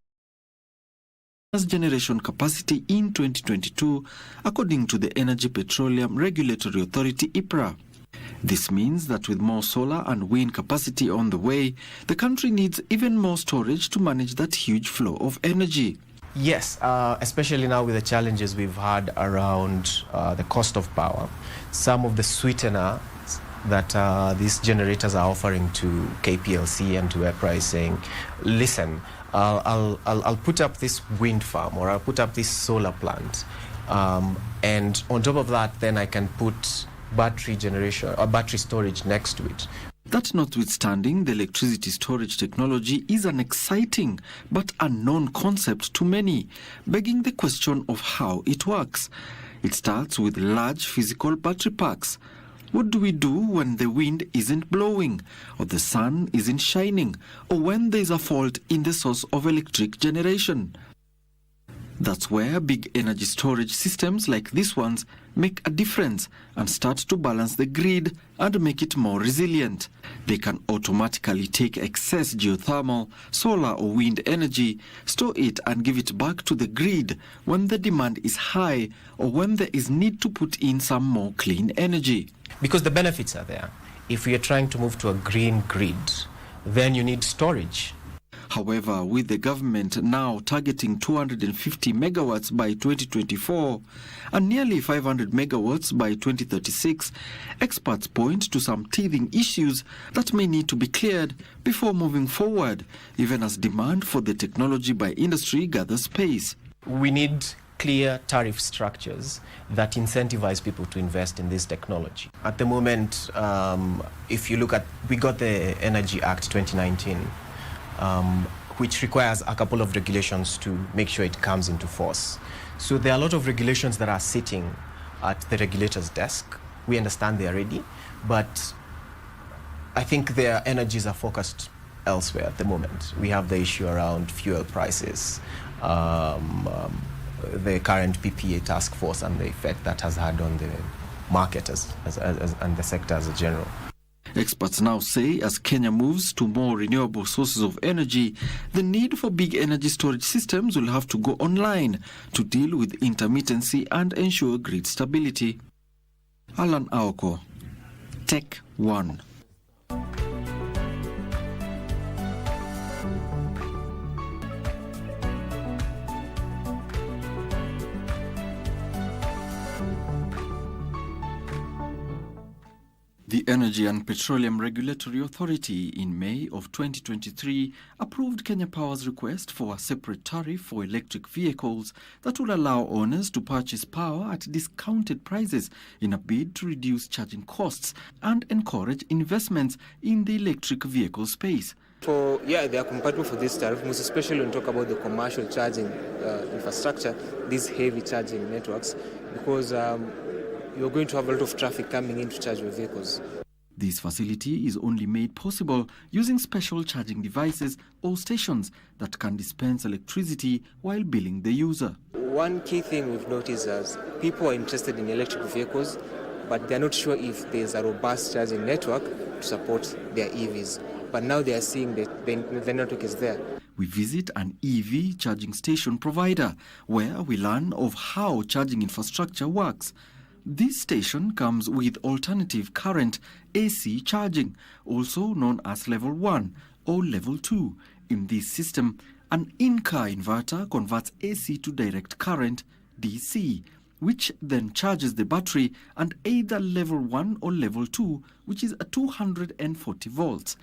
E: generation capacity in 2022, according to the Energy Petroleum Regulatory Authority, IPRA. This means that with more solar and wind capacity on the way, the country needs even more storage to manage that huge flow of energy.
F: Yes, especially now with the challenges we've had around the cost of power. Some of the sweetener that these generators are offering to KPLC and to EPRA saying, listen, I'll put up this wind farm or I'll put up this solar plant, and on top of that, then I can put battery generation or battery storage next to it.
E: That notwithstanding, the electricity storage technology is an exciting but unknown concept to many, begging the question of how it works. It starts with large physical battery packs. What do we do when the wind isn't blowing, or the sun isn't shining, or when there's a fault in the source of electric generation? That's where big energy storage systems like these ones make a difference and start to balance the grid and make it more resilient. They can automatically take excess geothermal, solar or wind energy, store it and give it back to the grid when the demand is high or when there is need to put in some more clean energy.
F: Because the benefits are there. If we are trying to move to a green grid, then you need storage.
E: However, with the government now targeting 250 megawatts by 2024 and nearly 500 megawatts by 2036, experts point to some teething issues that may need to be cleared before moving forward, even as demand for the technology by industry gathers pace.
F: We need clear tariff structures that incentivize people to invest in this technology. At the moment, if you look at, we got the Energy Act 2019, which requires a couple of regulations to make sure it comes into force. So there are a lot of regulations that are sitting at the regulator's desk. We understand they are ready, but I think their energies are focused elsewhere at the moment. We have the issue around fuel prices, the current PPA task force and the effect that has had on the market and the sector as a general.
E: Experts now say as Kenya moves to more renewable sources of energy, the need for big energy storage systems will have to go online to deal with intermittency and ensure grid stability. Alan Aoko, Tech One. The Energy and Petroleum Regulatory Authority in May of 2023 approved Kenya Power's request for a separate tariff for electric vehicles that will allow owners to purchase power at discounted prices in a bid to reduce charging costs and encourage investments in the electric vehicle space.
G: They are compatible for this tariff, most especially when we talk about the commercial charging infrastructure, these heavy charging networks, because you're going to have a lot of traffic coming in to charge your vehicles.
E: This facility is only made possible using special charging devices or stations that can dispense electricity while billing the user.
G: One key thing we've noticed is people are interested in electric vehicles, but they're not sure if there's a robust charging network to support their EVs. But now they are seeing that the network is there.
E: We visit an EV charging station provider where we learn of how charging infrastructure works. This station comes with alternative current AC charging, also known as level 1 or level 2. In this system, an in-car inverter converts AC to direct current, DC, which then charges the battery and either level 1 or level 2, which is at 240 volts.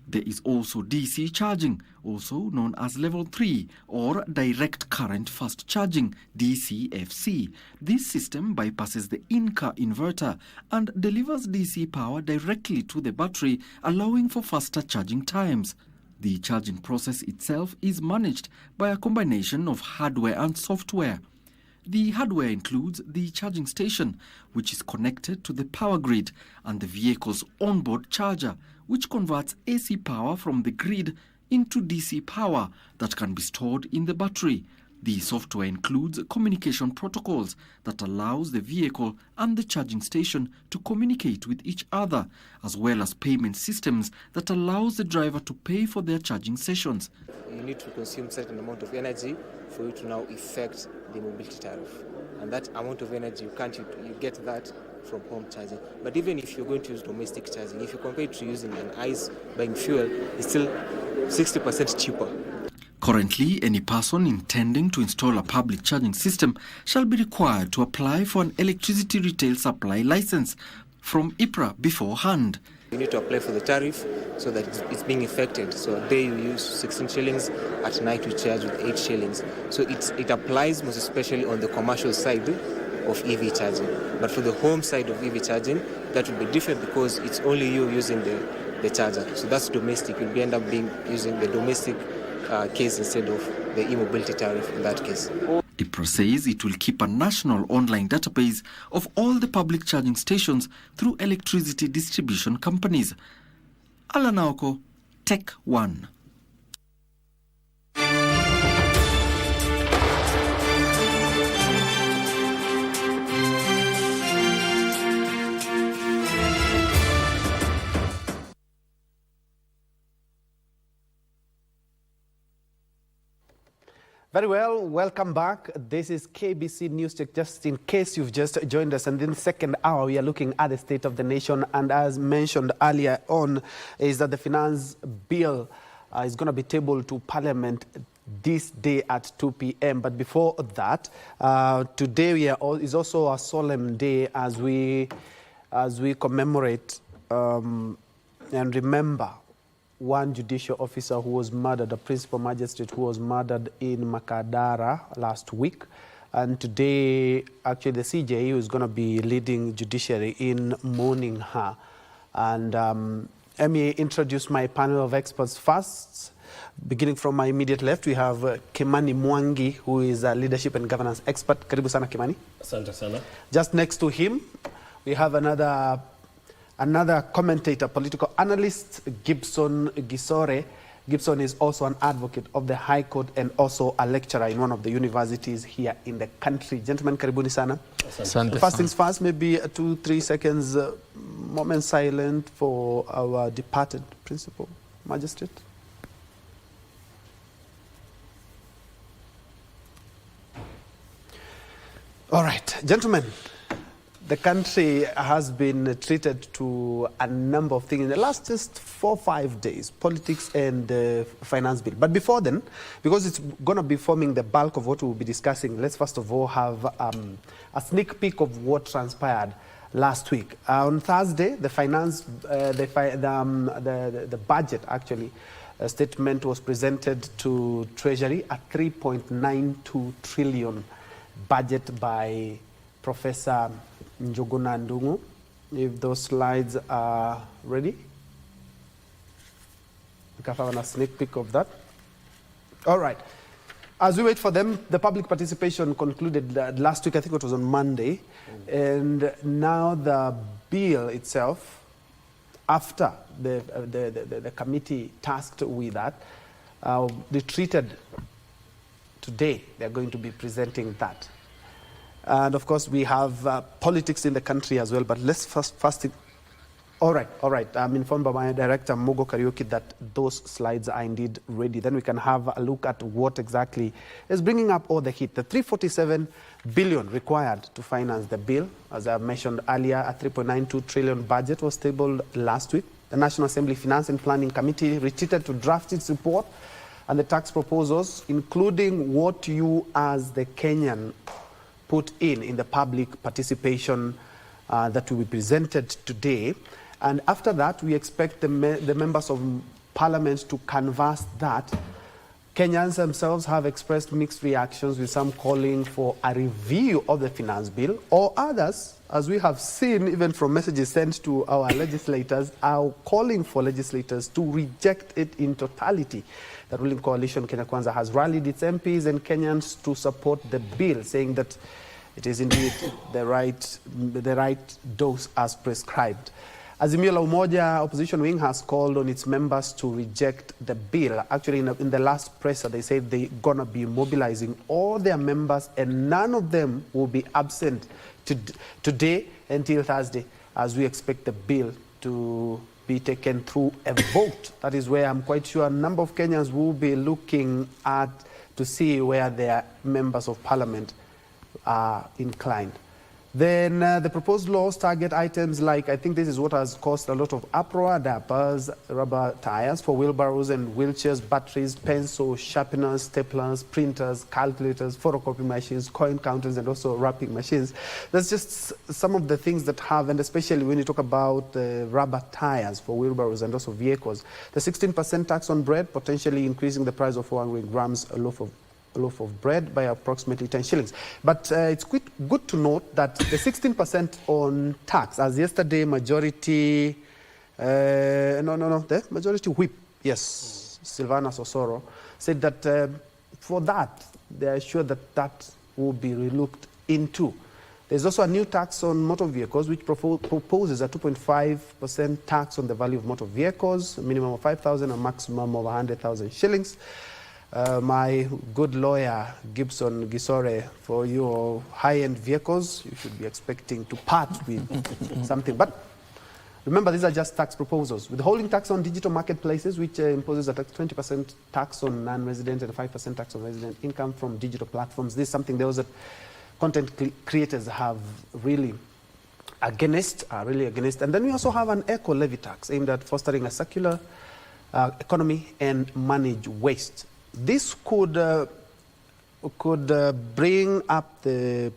E: There is also DC charging, also known as level 3 or direct current fast charging, DCFC. This system bypasses the in-car inverter and delivers DC power directly to the battery, allowing for faster charging times. The charging process itself is managed by a combination of hardware and software. The hardware includes the charging station, which is connected to the power grid, and the vehicle's onboard charger, which converts AC power from the grid into DC power that can be stored in the battery. The software includes communication protocols that allows the vehicle and the charging station to communicate with each other, as well as payment systems that allows the driver to pay for their charging sessions.
G: You need to consume certain amount of energy for you to now affect the mobility tariff. And that amount of energy, you get that from home charging. But even if you're going to use domestic charging, if you compare it to using an ICE buying fuel, it's still 60% cheaper.
E: Currently, any person intending to install a public charging system shall be required to apply for an electricity retail supply license from IPRA beforehand.
G: You need to apply for the tariff so that it's being affected. So a day you use 16 shillings, at night you charge with 8 shillings. So it applies most especially on the commercial side of EV charging. But for the home side of EV charging, that will be different because it's only you using the charger. So that's domestic. You'll end up using the domestic case instead of the e-mobility tariff in that case.
E: IPRA says it will keep a national online database of all the public charging stations through electricity distribution companies. Alanaoko, Tech One.
A: Very well, welcome back. This is KBC News Tech, just in case you've just joined us. And in the second hour, we are looking at the state of the nation. And as mentioned earlier on, is that the finance bill is going to be tabled to Parliament this day at 2 p.m. But before that, today is also a solemn day as we commemorate and remember one judicial officer who was murdered, a principal magistrate who was murdered in Makadara last week. And today, actually, the CJU is going to be leading judiciary in mourning her. And let me introduce my panel of experts first. Beginning from my immediate left, we have Kimani Mwangi, who is a leadership and governance expert. Karibu sana, Kimani.
H: Asante sana.
A: Just next to him, we have another commentator, political analyst, Gibson Gisore. Gibson is also an advocate of the High Court and also a lecturer in one of the universities here in the country. Gentlemen, karibuni sana. First things first, maybe 2-3 seconds, moment silent for our departed principal magistrate. All right, gentlemen. The country has been treated to a number of things in the last just 4 or 5 days, politics and the finance bill. But before then, because it's going to be forming the bulk of what we'll be discussing, let's first of all have a sneak peek of what transpired last week. On Thursday, the budget actually statement was presented to Treasury, a 3.92 trillion budget by Professor Njue. If those slides are ready, we can have a sneak peek of that. All right. As we wait for them, the public participation concluded last week. I think it was on Monday. And now the bill itself, after the committee tasked with that, retreated today. They're going to be presenting that. And of course, we have politics in the country as well. But let's first. All right. I'm informed by my director, Mogo Karaoke, that those slides are indeed ready. Then we can have a look at what exactly is bringing up all the heat. The 347 billion required to finance the bill. As I mentioned earlier, a 3.92 trillion budget was tabled last week. The National Assembly Finance and Planning Committee retreated to draft its report and the tax proposals, including what you as the Kenyan put in the public participation that will be presented today. And after that, we expect the members of Parliament to canvass that Kenyans themselves have expressed mixed reactions, with some calling for a review of the finance bill, or others, as we have seen even from messages sent to our legislators, are calling for legislators to reject it in totality. The ruling coalition, Kenya Kwanza, has rallied its MPs and Kenyans to support the bill, saying that it is indeed the right dose as prescribed. Azimio la Umoja opposition wing has called on its members to reject the bill. Actually, in the last presser, they said they're going to be mobilizing all their members, and none of them will be absent today until Thursday, as we expect the bill to be taken through a vote. That is where I'm quite sure a number of Kenyans will be looking at to see where their members of parliament are inclined. Then the proposed laws target items like, I think this is what has caused a lot of uproar: diapers, rubber tires for wheelbarrows and wheelchairs, batteries, pencils, sharpeners, staplers, printers, calculators, photocopy machines, coin counters, and also wrapping machines. That's just some of the things that have, and especially when you talk about rubber tires for wheelbarrows and also vehicles. The 16% tax on bread, potentially increasing the price of 400 grams a loaf of bread by approximately 10 shillings. But it's good to note that the 16% on tax, as yesterday majority, the majority whip, yes, Silvana Sosoro, said that for that, they are sure that that will be relooked into. There's also a new tax on motor vehicles, which proposes a 2.5% tax on the value of motor vehicles, a minimum of 5,000, a maximum of 100,000 shillings. My good lawyer, Gibson Gisore, for your high-end vehicles, you should be expecting to part with something. But remember, these are just tax proposals. Withholding tax on digital marketplaces, which imposes a 20% tax on non-resident and 5% tax on resident income from digital platforms. This is something those that content creators have really against. And then we also have an eco-levy tax aimed at fostering a circular economy and manage waste. This could bring up the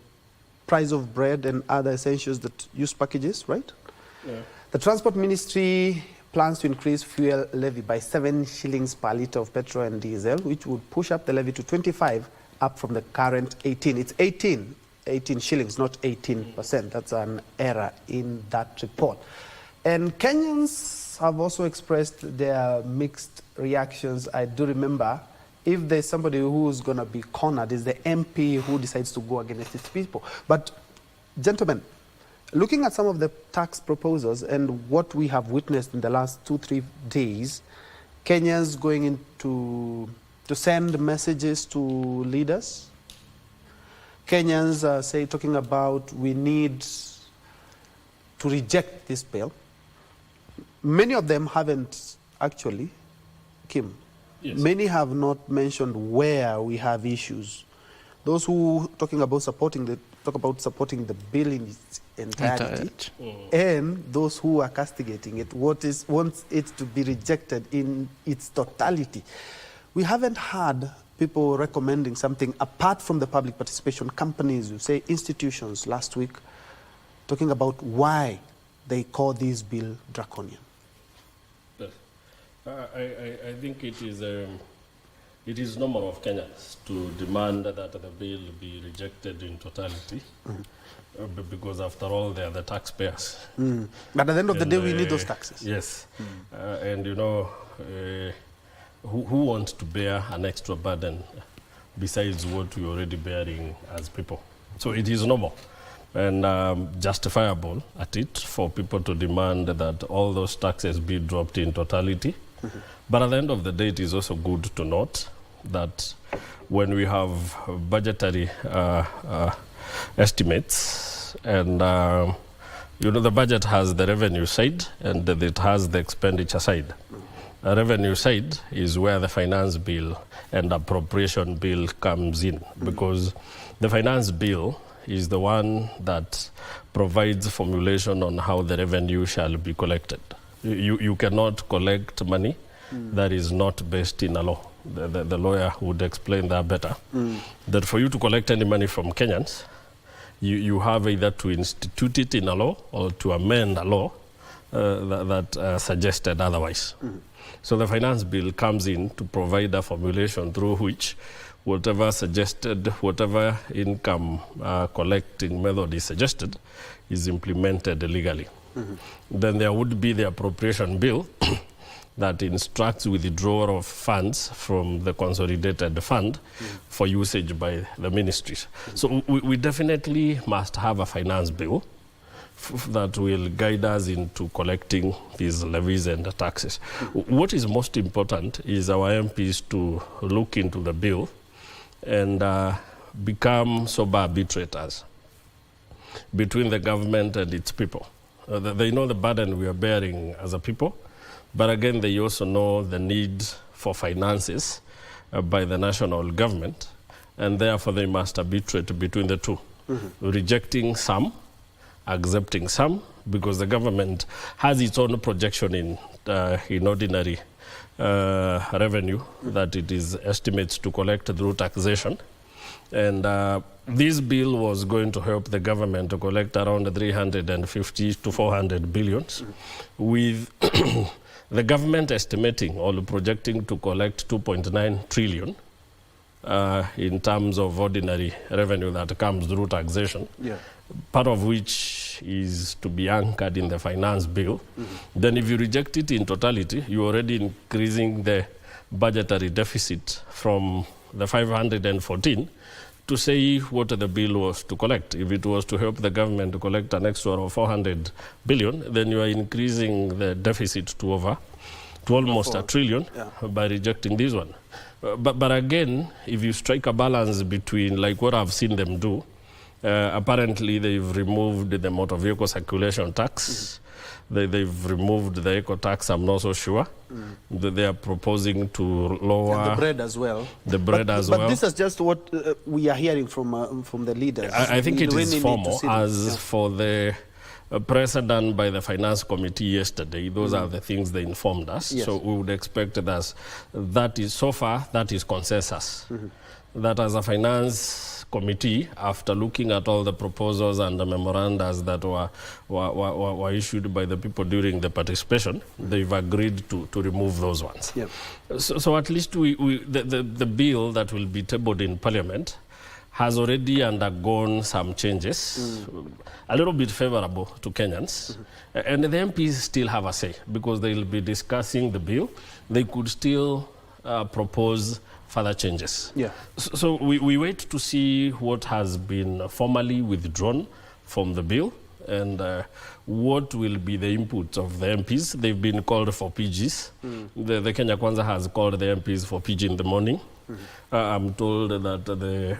A: price of bread and other essentials that use packages, right? Yeah. The Transport Ministry plans to increase fuel levy by 7 shillings per litre of petrol and diesel, which would push up the levy to 25, up from the current 18. It's 18 shillings, not 18%. That's an error in that report. And Kenyans have also expressed their mixed reactions. I do remember, if there's somebody who's going to be cornered, is the MP who decides to go against his people. But, gentlemen, looking at some of the tax proposals and what we have witnessed in the last 2-3 days, Kenyans going into to send messages to leaders. Kenyans talking about we need to reject this bill. Many of them haven't actually, Kim. Yes. Many have not mentioned where we have issues. Those who talk about supporting the bill in its entirety, and those who are castigating it, wants it to be rejected in its totality. We haven't had people recommending something apart from the public participation. Companies, you say institutions last week, talking about why they call this bill draconian.
H: I think it is normal of Kenyans to demand that the bill be rejected in totality, because after all, they are the taxpayers.
A: But at the end of the day, we need those taxes.
H: Yes, and you know, who wants to bear an extra burden besides what we're already bearing as people? So it is normal and justifiable at it for people to demand that all those taxes be dropped in totality. But at the end of the day, it is also good to note that when we have budgetary estimates, and you know, the budget has the revenue side and it has the expenditure side. The revenue side is where the finance bill and appropriation bill comes in, because the finance bill is the one that provides formulation on how the revenue shall be collected. You cannot collect money that is not based in a law. The lawyer would explain that better. That for you to collect any money from Kenyans, you have either to institute it in a law or to amend a law that suggested otherwise. So the finance bill comes in to provide a formulation through which whatever income collecting method is suggested is implemented legally. Then there would be the appropriation bill that instructs withdrawal of funds from the consolidated fund for usage by the ministries. So we definitely must have a finance bill that will guide us into collecting these levies and taxes. What is most important is our MPs to look into the bill and become sober arbitrators between the government and its people. They know the burden we are bearing as a people, but again, they also know the need for finances by the national government, and therefore they must arbitrate between the two, rejecting some, accepting some, because the government has its own projection in ordinary revenue that it is estimates to collect through taxation. And this bill was going to help the government to collect around 350 to 400 billions, with the government estimating or projecting to collect 2.9 trillion in terms of ordinary revenue that comes through taxation, part of which is to be anchored in the finance bill. Then if you reject it in totality, you're already increasing the budgetary deficit from the 514 to say what the bill was to collect. If it was to help the government to collect an extra of 400 billion, then you are increasing the deficit to almost a trillion by rejecting this one. But again, if you strike a balance between, like what I've seen them do, apparently they've removed the motor vehicle circulation tax. They've removed the eco tax, I'm not so sure. They are proposing to lower...
A: And the bread as well.
H: The bread as well.
A: But this is just what we are hearing from the leaders.
H: I think it is formal. As for the press done by the Finance Committee yesterday, those are the things they informed us. So we would expect that is, so far, that is consensus. That as a Finance Committee, after looking at all the proposals and the memorandums that were issued by the people during the participation, they've agreed to remove those ones. So at least the bill that will be tabled in Parliament has already undergone some changes, a little bit favorable to Kenyans. And the MPs still have a say, because they will be discussing the bill. They could still propose further changes. So we wait to see what has been formally withdrawn from the bill and what will be the input of the MPs. They've been called for PGs. The Kenya Kwanza has called the MPs for PG in the morning. I'm told that the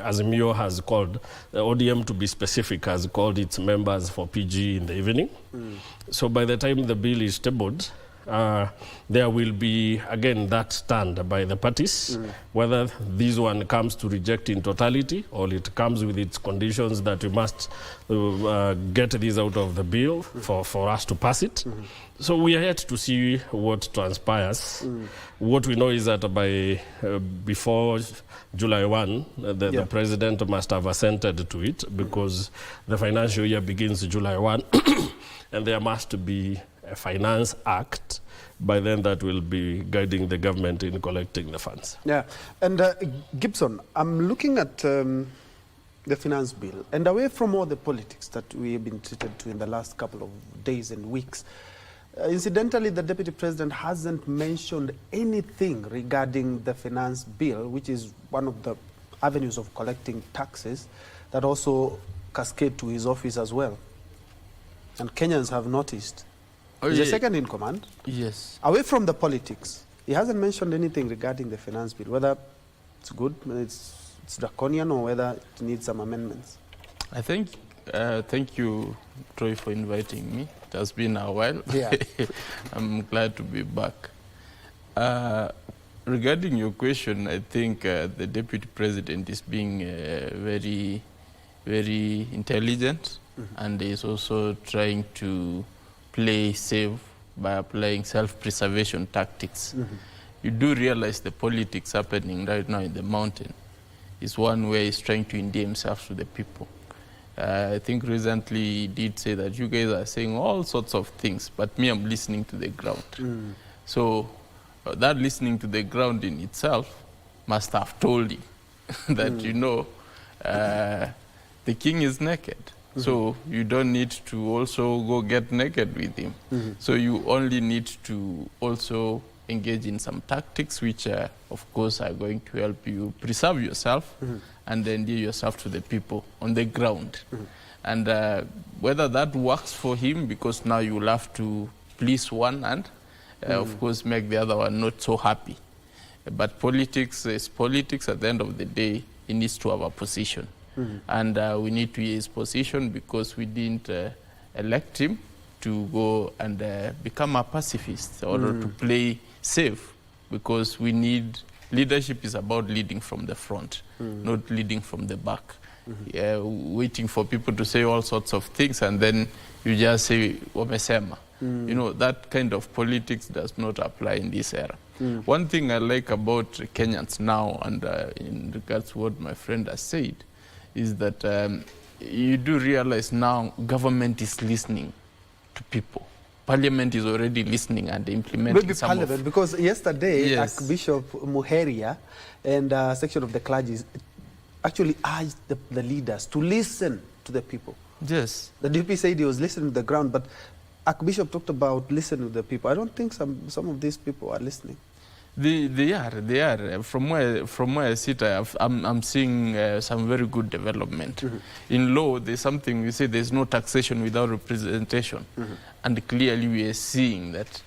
H: Azimio has called, the ODM to be specific, has called its members for PG in the evening. So by the time the bill is tabled, there will be, again, that stand by the parties, whether this one comes to reject in totality or it comes with its conditions that we must get this out of the bill for us to pass it. So we are yet to see what transpires. What we know is that before July 1, the president must have assented to it, because the financial year begins July 1, and there must be a finance act by then that will be guiding the government in collecting the funds.
A: And Gibson, I'm looking at the finance bill, and away from all the politics that we have been treated to in the last couple of days and weeks, incidentally, the Deputy President hasn't mentioned anything regarding the finance bill, which is one of the avenues of collecting taxes that also cascade to his office as well. And Kenyans have noticed. He's the second in command. Away from the politics, he hasn't mentioned anything regarding the finance bill, whether it's good, it's draconian, or whether it needs some amendments.
I: I think, thank you, Troy, for inviting me. It has been a while. I'm glad to be back. Regarding your question, I think the Deputy President is being very, very intelligent, and is also trying to play safe by applying self-preservation tactics. You do realize the politics happening right now in the mountain is one way he's trying to endear himself to the people. I think recently he did say that you guys are saying all sorts of things, but me, I'm listening to the ground. So that listening to the ground in itself must have told him that, you know, the king is naked. So you don't need to also go get naked with him. So you only need to also engage in some tactics which, of course, are going to help you preserve yourself and endear yourself to the people on the ground. And whether that works for him, because now you will have to please one and, of course, make the other one not so happy. But politics is politics. At the end of the day, he needs to have a position. And we need to hear his position, because we didn't elect him to go and become a pacifist or to play safe, because we need leadership is about leading from the front, not leading from the back. Waiting for people to say all sorts of things and then you just say wamesema. You know, that kind of politics does not apply in this era. One thing I like about Kenyans now, and in regards to what my friend has said, is that you do realize now government is listening to people. Parliament is already listening and implementing
A: Maybe
I: some
A: Parliament, because yesterday
I: Yes.
A: Archbishop Muheria and a section of the clergy actually urged the leaders to listen to the people.
I: Yes.
A: The DP said he was listening to the ground, but Archbishop talked about listening to the people. I don't think some of these people are listening.
I: They are. From where I sit, I'm seeing some very good development. In law, there's something we say, there's no taxation without representation. And clearly we are seeing that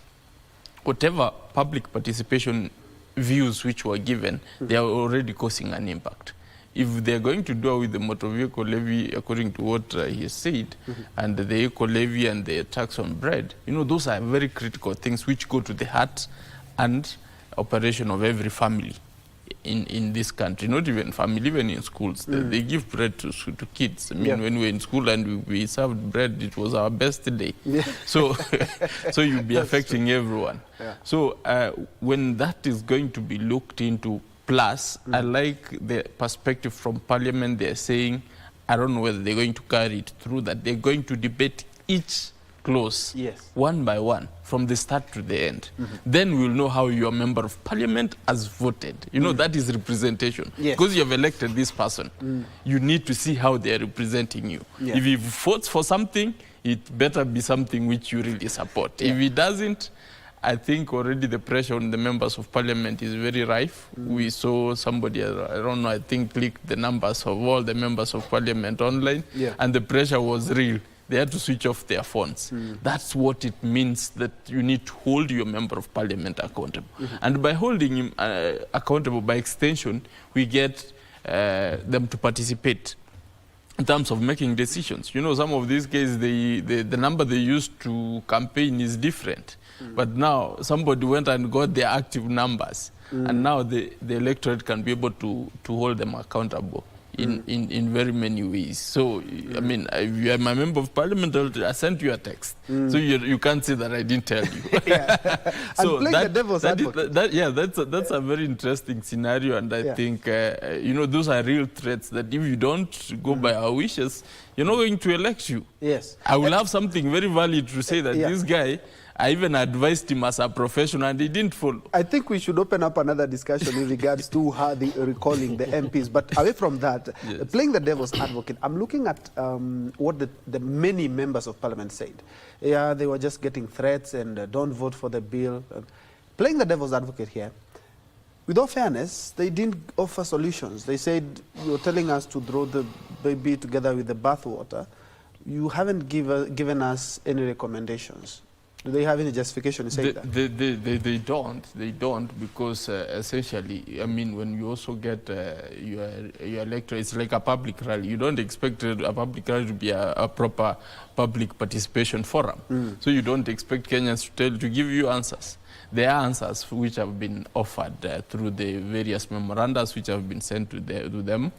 I: whatever public participation views which were given, they are already causing an impact. If they're going to do with the motor vehicle levy, according to what he said, and the eco levy and the tax on bread, you know, those are very critical things which go to the heart and operation of every family in this country. Not even family, even in schools. They give bread to kids. I mean, when we were in school and we served bread, it was our best day. So, so you'll be affecting everyone. So when that is going to be looked into, plus, I like the perspective from Parliament. They're saying, I don't know whether they're going to carry it through, that they're going to debate each clause one by one from the start to the end. Then we'll know how your member of Parliament has voted. You know, that is representation. Because you have elected this person, you need to see how they're representing you. If he votes for something, it better be something which you really support. If he doesn't, I think already the pressure on the members of Parliament is very rife. We saw somebody, I don't know, I think clicked the numbers of all the members of Parliament online, and the pressure was real. They had to switch off their phones. That's what it means, that you need to hold your member of Parliament accountable. And by holding him accountable, by extension, we get them to participate in terms of making decisions. You know, some of these cases, the number they used to campaign is different. But now somebody went and got their active numbers, and now the electorate can be able to hold them accountable in very many ways. So, I mean, if you are my member of Parliament, I sent you a text. So you can't say that I didn't tell you.
A: So and playing the devil's advocate.
I: That's a very interesting scenario, and I think, you know, those are real threats that if you don't go by our wishes, you're not going to elect you. I will have something very valid to say that this guy, I even advised him as a professional and he didn't follow. I
A: think we should open up another discussion in regards to how they recalling the MPs. But away from that, playing the devil's advocate, I'm looking at what the many members of Parliament said. Yeah, they were just getting threats and don't vote for the bill. Playing the devil's advocate here, with all fairness, they didn't offer solutions. They said, you're telling us to throw the baby together with the bathwater. You haven't given us any recommendations. Do they have any justification to say that?
I: They don't, because essentially, I mean, when you also get your electorate, it's like a public rally. You don't expect a public rally to be a proper public participation forum. So you don't expect Kenyans to give you answers. There are answers which have been offered through the various memorandums which have been sent to them.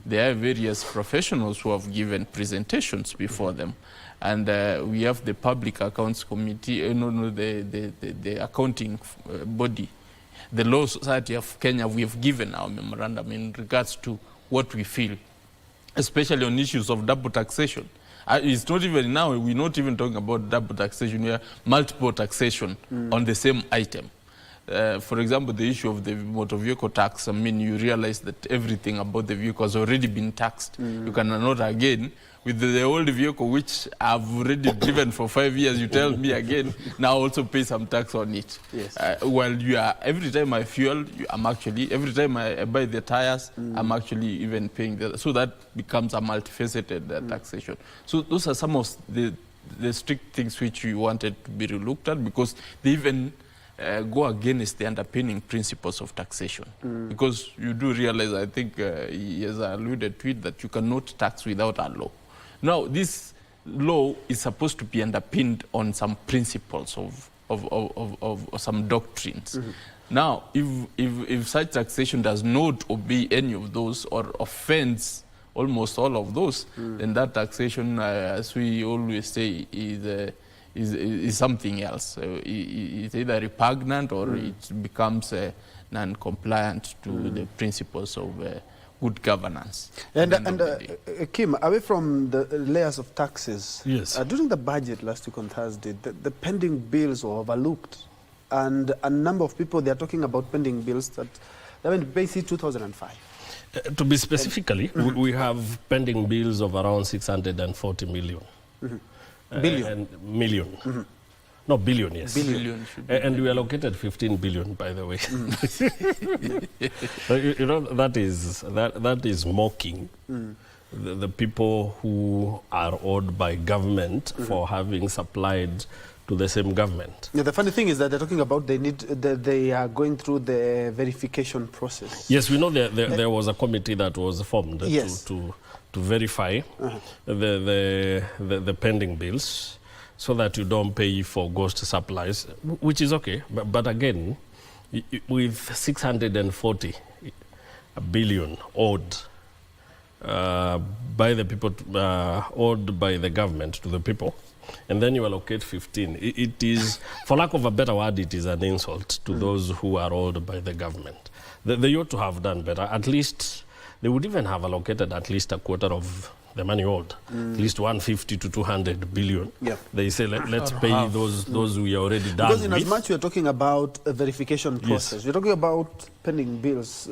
I: There are various professionals who have given presentations before them. And we have the Public Accounts Committee, the accounting body, the Law Society of Kenya. We have given our memorandum in regards to what we feel, especially on issues of double taxation. It's not even now, we're not even talking about double taxation, we are multiple taxation on the same item. For example, the issue of the motor vehicle tax, I mean, you realize that everything about the vehicle has already been taxed. You cannot again, with the old vehicle, which I've already driven for 5 years, you tell me again, now also pay some tax on it.
A: Yes.
I: Well, every time I fuel, every time I buy the tires, I'm actually even paying that. So that becomes a multifaceted taxation. So those are some of the strict things which we wanted to be relooked at, because they even go against the underpinning principles of taxation. Because you do realize, I think he has alluded to it, that you cannot tax without a law. Now, this law is supposed to be underpinned on some principles of some doctrines. Now, if such taxation does not obey any of those or offends almost all of those, then that taxation, as we always say, is something else. It's either repugnant or it becomes non-compliant to the principles of good governance.
A: And Kim, away from the layers of taxes,
H: yes.
A: During the budget last week on Thursday, the pending bills were overlooked, and a number of people, they are talking about pending bills that they went basic 2005.
H: To be specifically, we have pending bills of around 640 million. Million. No, billion, yes.
I: Billion.
H: And we allocated 15 billion, by the way. You know, that is mocking the people who are owed by government for having supplied to the same government.
A: Yeah, the funny thing is that they're talking about they are going through the verification process.
H: Yes, we know there was a committee that was formed to verify the pending bills, so that you don't pay for ghost supplies, which is okay. But again, with 640 billion owed by the people, owed by the government to the people, and then you allocate 15, it is, for lack of a better word, it is an insult to those who are owed by the government. They ought to have done better. At least, they would even have allocated at least a quarter of the money owed, at least 150 to 200 billion.
A: Yeah.
H: They say, let's pay those we already done.
A: Because in as much we're talking about a verification process, we're talking about pending bills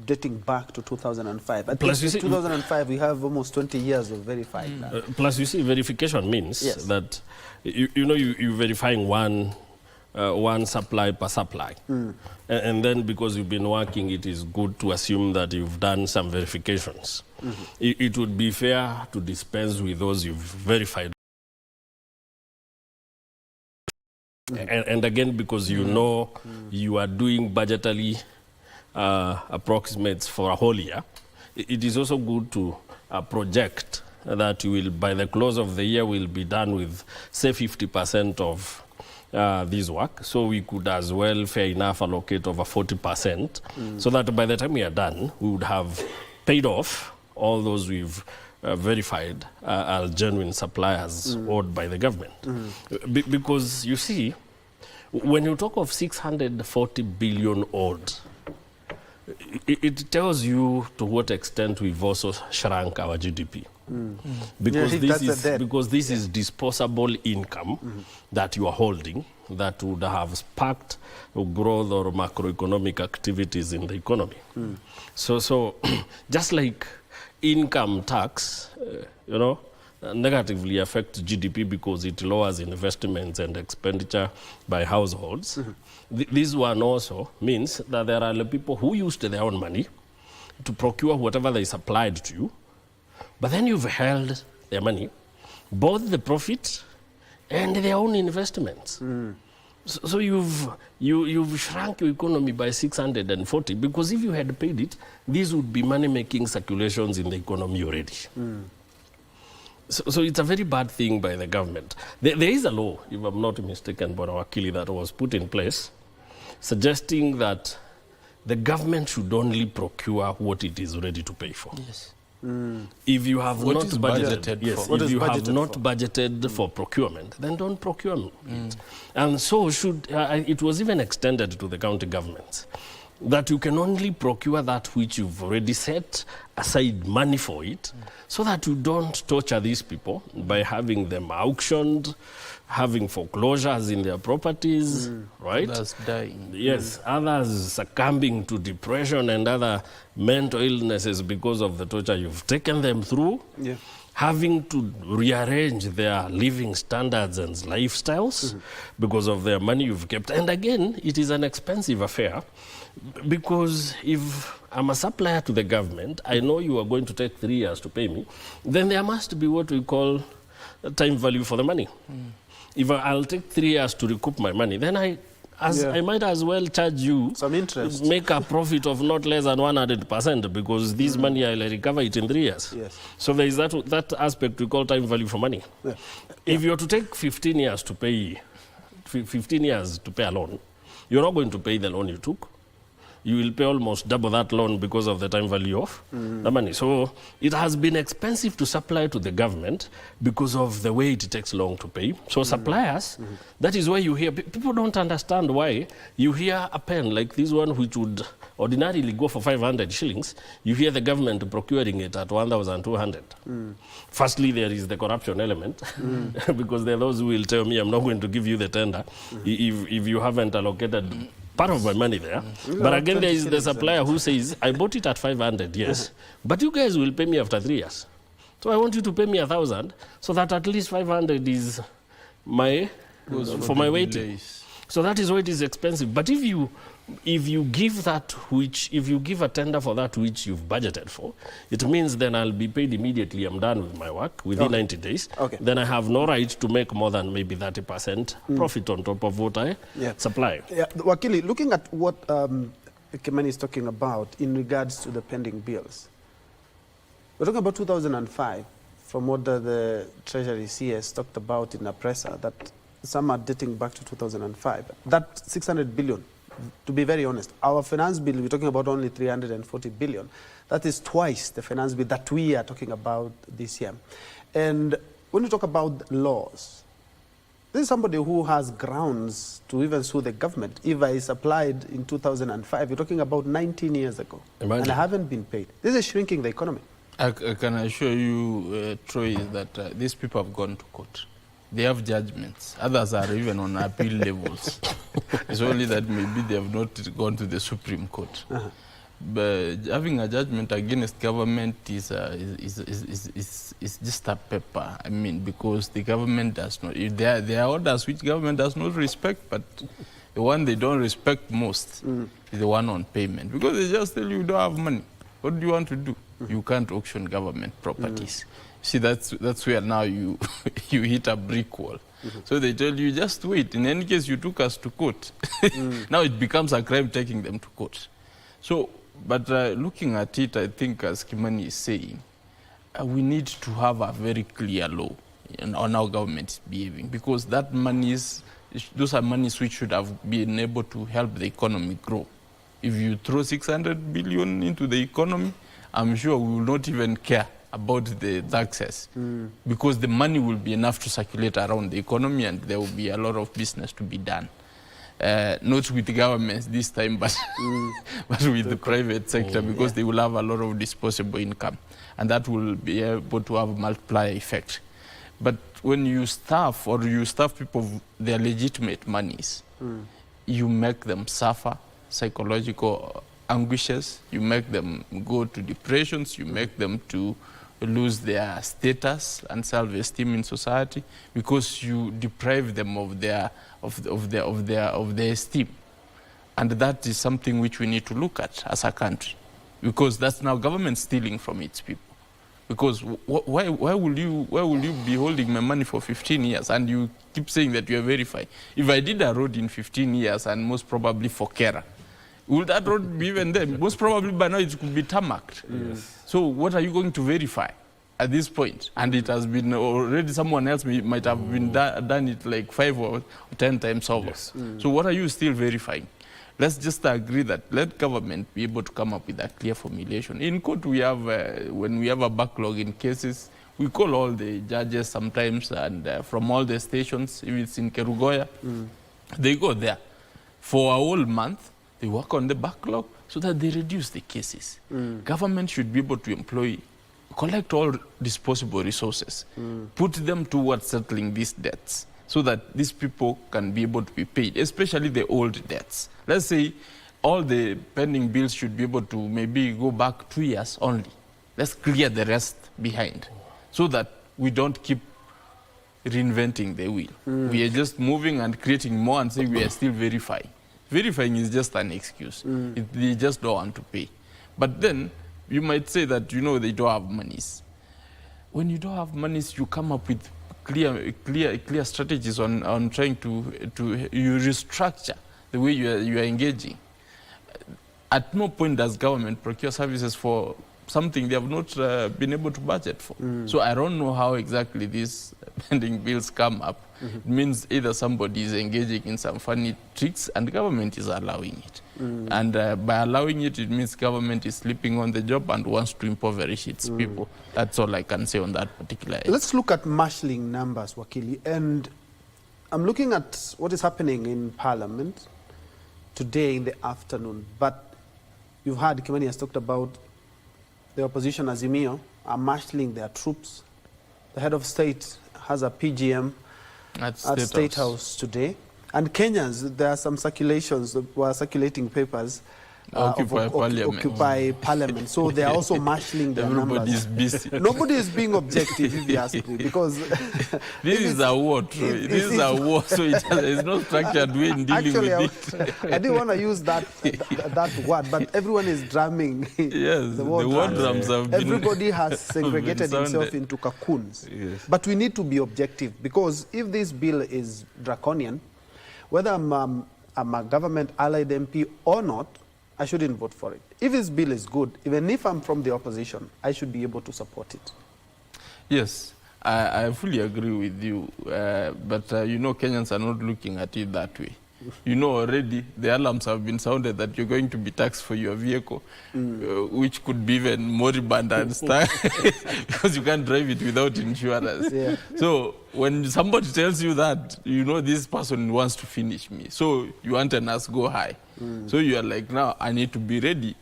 A: dating back to 2005. I think in 2005 we have almost 20 years of verifying that.
H: Plus, you see, verification means that you're verifying one supply per supply. And then because you've been working, it is good to assume that you've done some verifications. It would be fair to dispense with those you've verified. And again, because you know you are doing budgetary approximates for a whole year, it is also good to project that you will, by the close of the year, will be done with, say, 50% of this work. So we could as well, fair enough, allocate over 40%, so that by the time we are done, we would have paid off all those we've verified are genuine suppliers owed by the government. Because you see, when you talk of 640 billion owed, it tells you to what extent we've also shrunk our GDP. Because this is disposable income that you are holding that would have sparked growth or macroeconomic activities in the economy. So just like income tax, negatively affects GDP because it lowers investments and expenditure by households. This one also means that there are people who used their own money to procure whatever they supplied to you, but then you've held their money, both the profit and their own investments. So you've shrunk your economy by 640, because if you had paid it, these would be money-making circulations in the economy already. So it's a very bad thing by the government. There is a law, if I'm not mistaken, Bonawakili, that was put in place, suggesting that the government should only procure what it is ready to pay for.
I: Yes.
H: If you have
I: What
H: not
I: is
H: budgeted,
I: budgeted
H: if you have not budgeted for procurement, then don't procure it. And so it was even extended to the county governments. that you can only procure that which you've already set aside money for it, so that you don't torture these people by having them auctioned, having foreclosures in their properties, right?
I: That's dying.
H: Yes, others succumbing to depression and other mental illnesses because of the torture you've taken them through.
A: Yeah.
H: Having to rearrange their living standards and lifestyles because of their money you've kept. And again, it is an expensive affair, because if I'm a supplier to the government, I know you are going to take 3 years to pay me, then there must be what we call time value for the money. If I'll take 3 years to recoup my money, then I might as well charge you
A: some interest,
H: make a profit of not less than 100%, because this money I'll recover it in 3 years.
A: Yes.
H: So there is that aspect we call time value for money.
A: Yeah.
H: If you're to take 15 years to pay, 15 years to pay a loan, you're not going to pay the loan you took. You will pay almost double that loan because of the time value of the money. So it has been expensive to supply to the government because of the way it takes long to pay. So suppliers, that is why you hear, people don't understand why you hear a pen like this one, which would ordinarily go for 500 shillings, you hear the government procuring it at 1,200. Firstly, there is the corruption element, because there are those who will tell me, I'm not going to give you the tender if you haven't allocated part of my money there. But again, there is the supplier who says, I bought it at 500, yes, but you guys will pay me after 3 years. So I want you to pay me 1,000, so that at least 500 is my for my waiting. So that is why it is expensive. But if you give a tender for that which you've budgeted for, it means then I'll be paid immediately. I'm done with my work within 90 days.
A: Okay.
H: Then I have no right to make more than maybe 30% profit on top of what I supply.
A: Yeah, Wakili, looking at what Kimani is talking about in regards to the pending bills, we're talking about 2005, from what the Treasury CS talked about in a presser, that some are dating back to 2005. That 600 billion, to be very honest, our finance bill, we're talking about only 340 billion. That is twice the finance bill that we are talking about this year. And when you talk about laws, this is somebody who has grounds to even sue the government. IVA is applied in 2005. You're talking about 19 years ago.
H: Imagine.
A: And I haven't been paid. This is shrinking the economy.
I: I can assure you, Troy, that these people have gone to court. They have judgments. Others are even on appeal levels. It's only that maybe they have not gone to the Supreme Court. But having a judgment against government is just a paper. I mean, because the government does not. There are orders which government does not respect, but the one they don't respect most is the one on payment. Because they just tell you don't have money. What do you want to do? You can't auction government properties. See, that's where now you hit a brick wall. So they tell you, just wait. In any case, you took us to court. Now it becomes a crime taking them to court. So, but looking at it, I think, as Kimani is saying, we need to have a very clear law on how government is behaving, because those are monies which should have been able to help the economy grow. If you throw 600 billion into the economy, I'm sure we will not even care about the taxes, because the money will be enough to circulate around the economy, and there will be a lot of business to be done. Not with the governments this time, but with the private sector, because they will have a lot of disposable income, and that will be able to have a multiplier effect. But when you starve people their legitimate monies, you make them suffer psychological anguishes, you make them go to depressions, you make them to lose their status and self-esteem in society, because you deprive them of their esteem. And that is something which we need to look at as a country, because that's now government stealing from its people. Because why will you be holding my money for 15 years and you keep saying that you are verified? If I did a road in 15 years, and most probably for Kera, will that road be even there? Most probably by now it could be tarmacked. So what are you going to verify at this point? And it has been already, someone else might have been done it like 5 or 10 times over. So what are you still verifying? Let's just agree that let government be able to come up with a clear formulation. In court, we have, when we have a backlog in cases, we call all the judges sometimes, and from all the stations, if it's in Kerugoya, they go there for a whole month. they work on the backlog so that they reduce the cases. Government should be able to collect all disposable resources, put them towards settling these debts so that these people can be able to be paid, especially the old debts. Let's say all the pending bills should be able to maybe go back 2 years only. Let's clear the rest behind so that we don't keep reinventing the wheel. We are just moving and creating more and saying we are still verifying. Verifying is just an excuse. They just don't want to pay. But then you might say that, they don't have monies. When you don't have monies, you come up with clear strategies on trying to you restructure the way you are engaging. At no point does government procure services for something they have not been able to budget for. So I don't know how exactly these pending bills come up. It means either somebody is engaging in some funny tricks and the government is allowing it. And by allowing it, it means government is sleeping on the job and wants to impoverish its people. That's all I can say on that particular area.
A: Let's look at marshalling numbers, Wakili. And I'm looking at what is happening in Parliament today in the afternoon. But you've heard Kimani has talked about the opposition, Azimio, are marshalling their troops. The head of state has a PGM at State House today. And Kenyans, there are some circulations, were circulating papers Occupy Parliament. So they are also marshalling their numbers.
I: Busy.
A: Nobody is being objective, if you ask me, because
I: this is a war. This is a war, so there's no structured way in dealing with it.
A: I didn't want to use that word, but everyone is drumming.
I: Yes, the war drums have been.
A: Everybody has segregated himself into cocoons.
I: Yes.
A: But we need to be objective, because if this bill is draconian, whether I'm a government allied MP or not, I shouldn't vote for it. If this bill is good, even if I'm from the opposition, I should be able to support it.
I: Yes, I fully agree with you. But Kenyans are not looking at it that way. Already the alarms have been sounded that you're going to be taxed for your vehicle, which could be even moribund and stuff, because you can't drive it without insurance. Yeah. So when somebody tells you that, this person wants to finish me. So you want an ask go high. So you are like, now I need to be ready.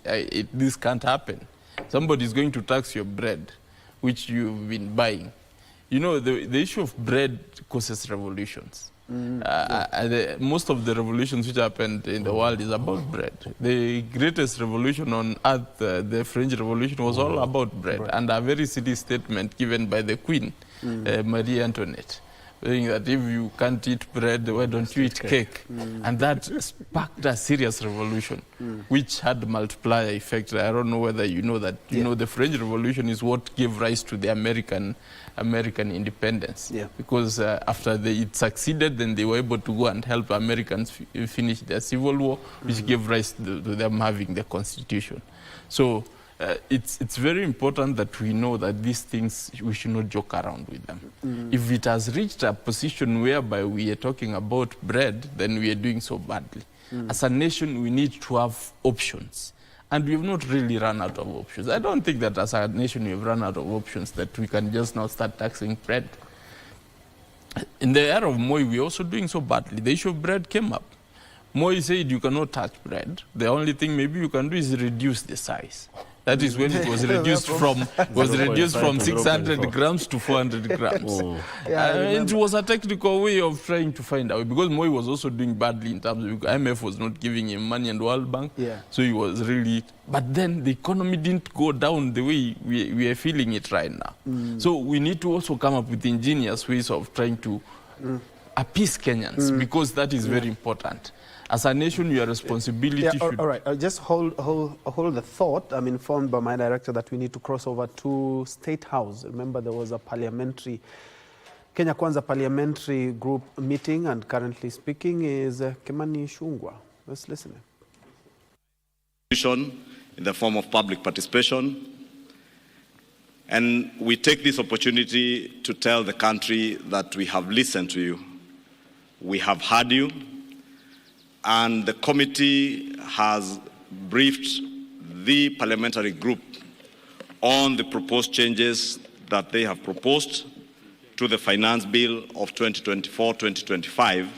I: This can't happen. Somebody is going to tax your bread, which you've been buying. The issue of bread causes revolutions. Most of the revolutions which happened in the world is about bread. The greatest revolution on earth, the French Revolution, was all about bread. And a very silly statement given by the Queen, Marie Antoinette, saying that if you can't eat bread, why don't you eat cake? And that sparked a serious revolution, which had multiplier effect. I don't know whether you know that. The French Revolution is what gave rise to the American independence. Yeah. Because after it succeeded, then they were able to go and help Americans finish their civil war, which gave rise to them having the Constitution. So it's very important that we know that these things, we should not joke around with them. If it has reached a position whereby we are talking about bread, then we are doing so badly. As a nation, we need to have options. And we have not really run out of options. I don't think that as a nation we have run out of options, that we can just now start taxing bread. In the era of Moi, we are also doing so badly. The issue of bread came up. Moi said you cannot touch bread. The only thing maybe you can do is reduce the size. That is when it was reduced from 600 grams to 400 grams. And it was a technical way of trying to find a way, because Moi was also doing badly in terms of IMF was not giving him money and World Bank. So he was really, but then the economy didn't go down the way we are feeling it right now. So we need to also come up with ingenious ways of trying to appease Kenyans, because that is very important. As a nation, your responsibility should...
A: All right, I'll just hold the thought. I'm informed by my director that we need to cross over to State House. Remember, there was a Kenya Kwanza parliamentary group meeting, and currently speaking is Kimani Ichung'wah. Let's listen.
J: In the form of public participation. And we take this opportunity to tell the country that we have listened to you. We have heard you. And the committee has briefed the parliamentary group on the proposed changes that they have proposed to the finance bill of 2024-2025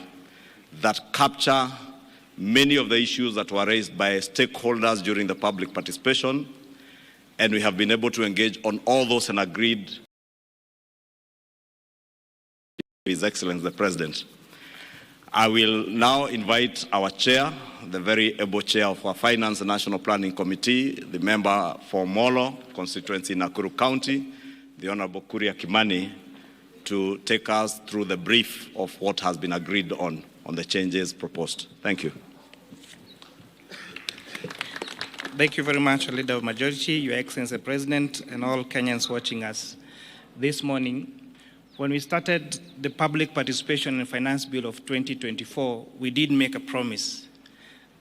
J: that capture many of the issues that were raised by stakeholders during the public participation, and we have been able to engage on all those and agreed with His Excellency the President. I will now invite our chair, the very able chair of our Finance and National Planning Committee, the member for Molo constituency in Nakuru County, the Honorable Kuria Kimani, to take us through the brief of what has been agreed on the changes proposed. Thank you.
K: Thank you very much, Leader of Majority, Your Excellency President, and all Kenyans watching us this morning. When we started the Public Participation and Finance Bill of 2024, we did make a promise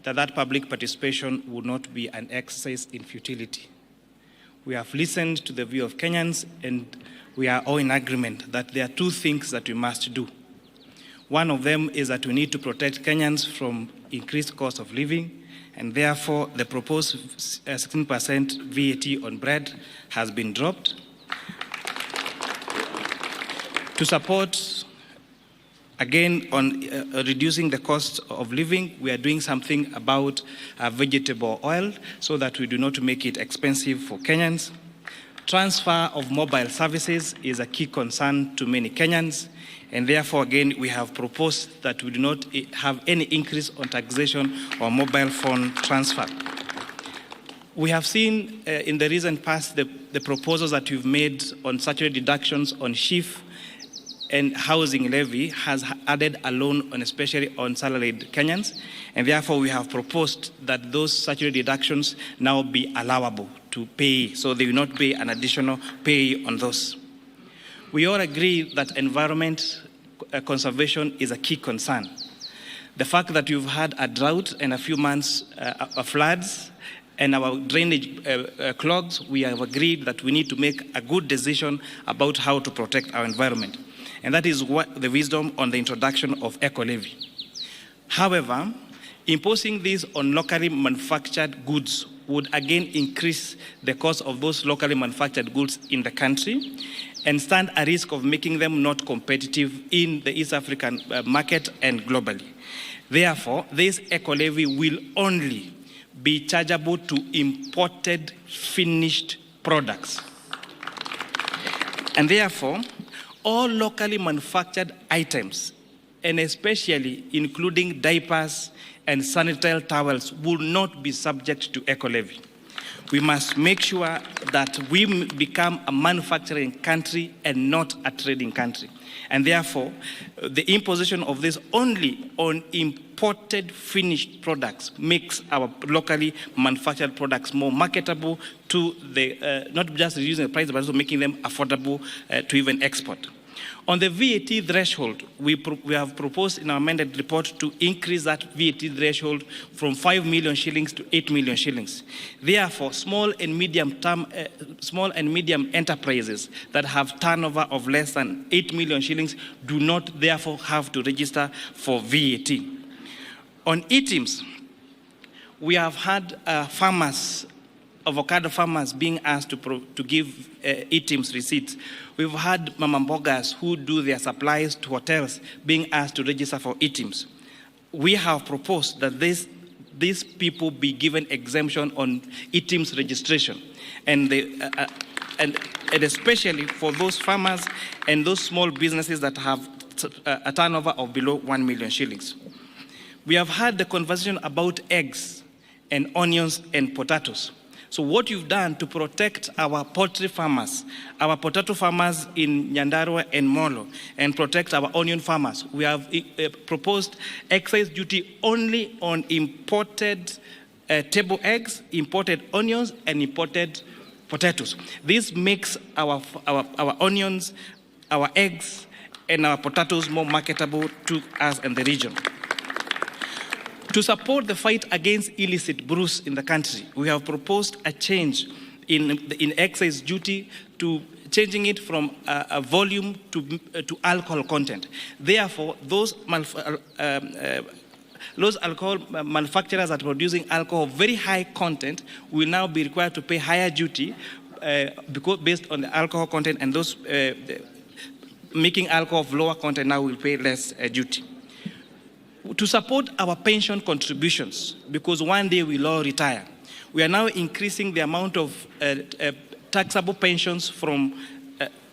K: that that public participation would not be an exercise in futility. We have listened to the view of Kenyans, and we are all in agreement that there are two things that we must do. One of them is that we need to protect Kenyans from increased cost of living, and therefore the proposed 16% VAT on bread has been dropped. To support, again, on reducing the cost of living, we are doing something about vegetable oil so that we do not make it expensive for Kenyans. Transfer of mobile services is a key concern to many Kenyans, and therefore, again, we have proposed that we do not have any increase on taxation or mobile phone transfer. We have seen in the recent past the proposals that we've made on statutory deductions on SHIF and housing levy has added a loan on especially on salaried Kenyans, and therefore we have proposed that those statutory deductions now be allowable to pay, so they will not pay an additional pay on those. We all agree that environment conservation is a key concern. The fact that you've had a drought and a few months of floods and our drainage clogs, we have agreed that we need to make a good decision about how to protect our environment. And that is what the wisdom on the introduction of eco-levy. However, imposing this on locally manufactured goods would again increase the cost of those locally manufactured goods in the country and stand a risk of making them not competitive in the East African market and globally. Therefore, this eco-levy will only be chargeable to imported finished products. And therefore, all locally manufactured items, and especially including diapers and sanitary towels, will not be subject to eco-levy. We must make sure that we become a manufacturing country and not a trading country. And therefore, the imposition of this only on imported finished products makes our locally manufactured products more marketable to the, not just reducing the price, but also making them affordable to even export. On the VAT threshold, we have proposed in our amended report to increase that VAT threshold from 5 million shillings to 8 million shillings. Therefore, small and medium enterprises that have turnover of less than 8 million shillings do not therefore have to register for VAT. On e-teams, we have had avocado farmers being asked to give e-teams receipts. We've had mama mbogas who do their supplies to hotels being asked to register for e-teams. We have proposed that these people be given exemption on e-teams registration, and especially for those farmers and those small businesses that have a turnover of below 1 million shillings. We have had the conversation about eggs and onions and potatoes. So what you've done to protect our poultry farmers, our potato farmers in Nyandarua and Molo, and protect our onion farmers, we have proposed excise duty only on imported table eggs, imported onions, and imported potatoes. This makes our onions, our eggs, and our potatoes more marketable to us and the region. To support the fight against illicit brews in the country, we have proposed a change in excise duty to changing it from a volume to alcohol content. Therefore, those alcohol manufacturers that are producing alcohol of very high content will now be required to pay higher duty because based on the alcohol content, and those making alcohol of lower content now will pay less duty. To support our pension contributions, because one day we'll all retire, we are now increasing the amount of taxable pensions from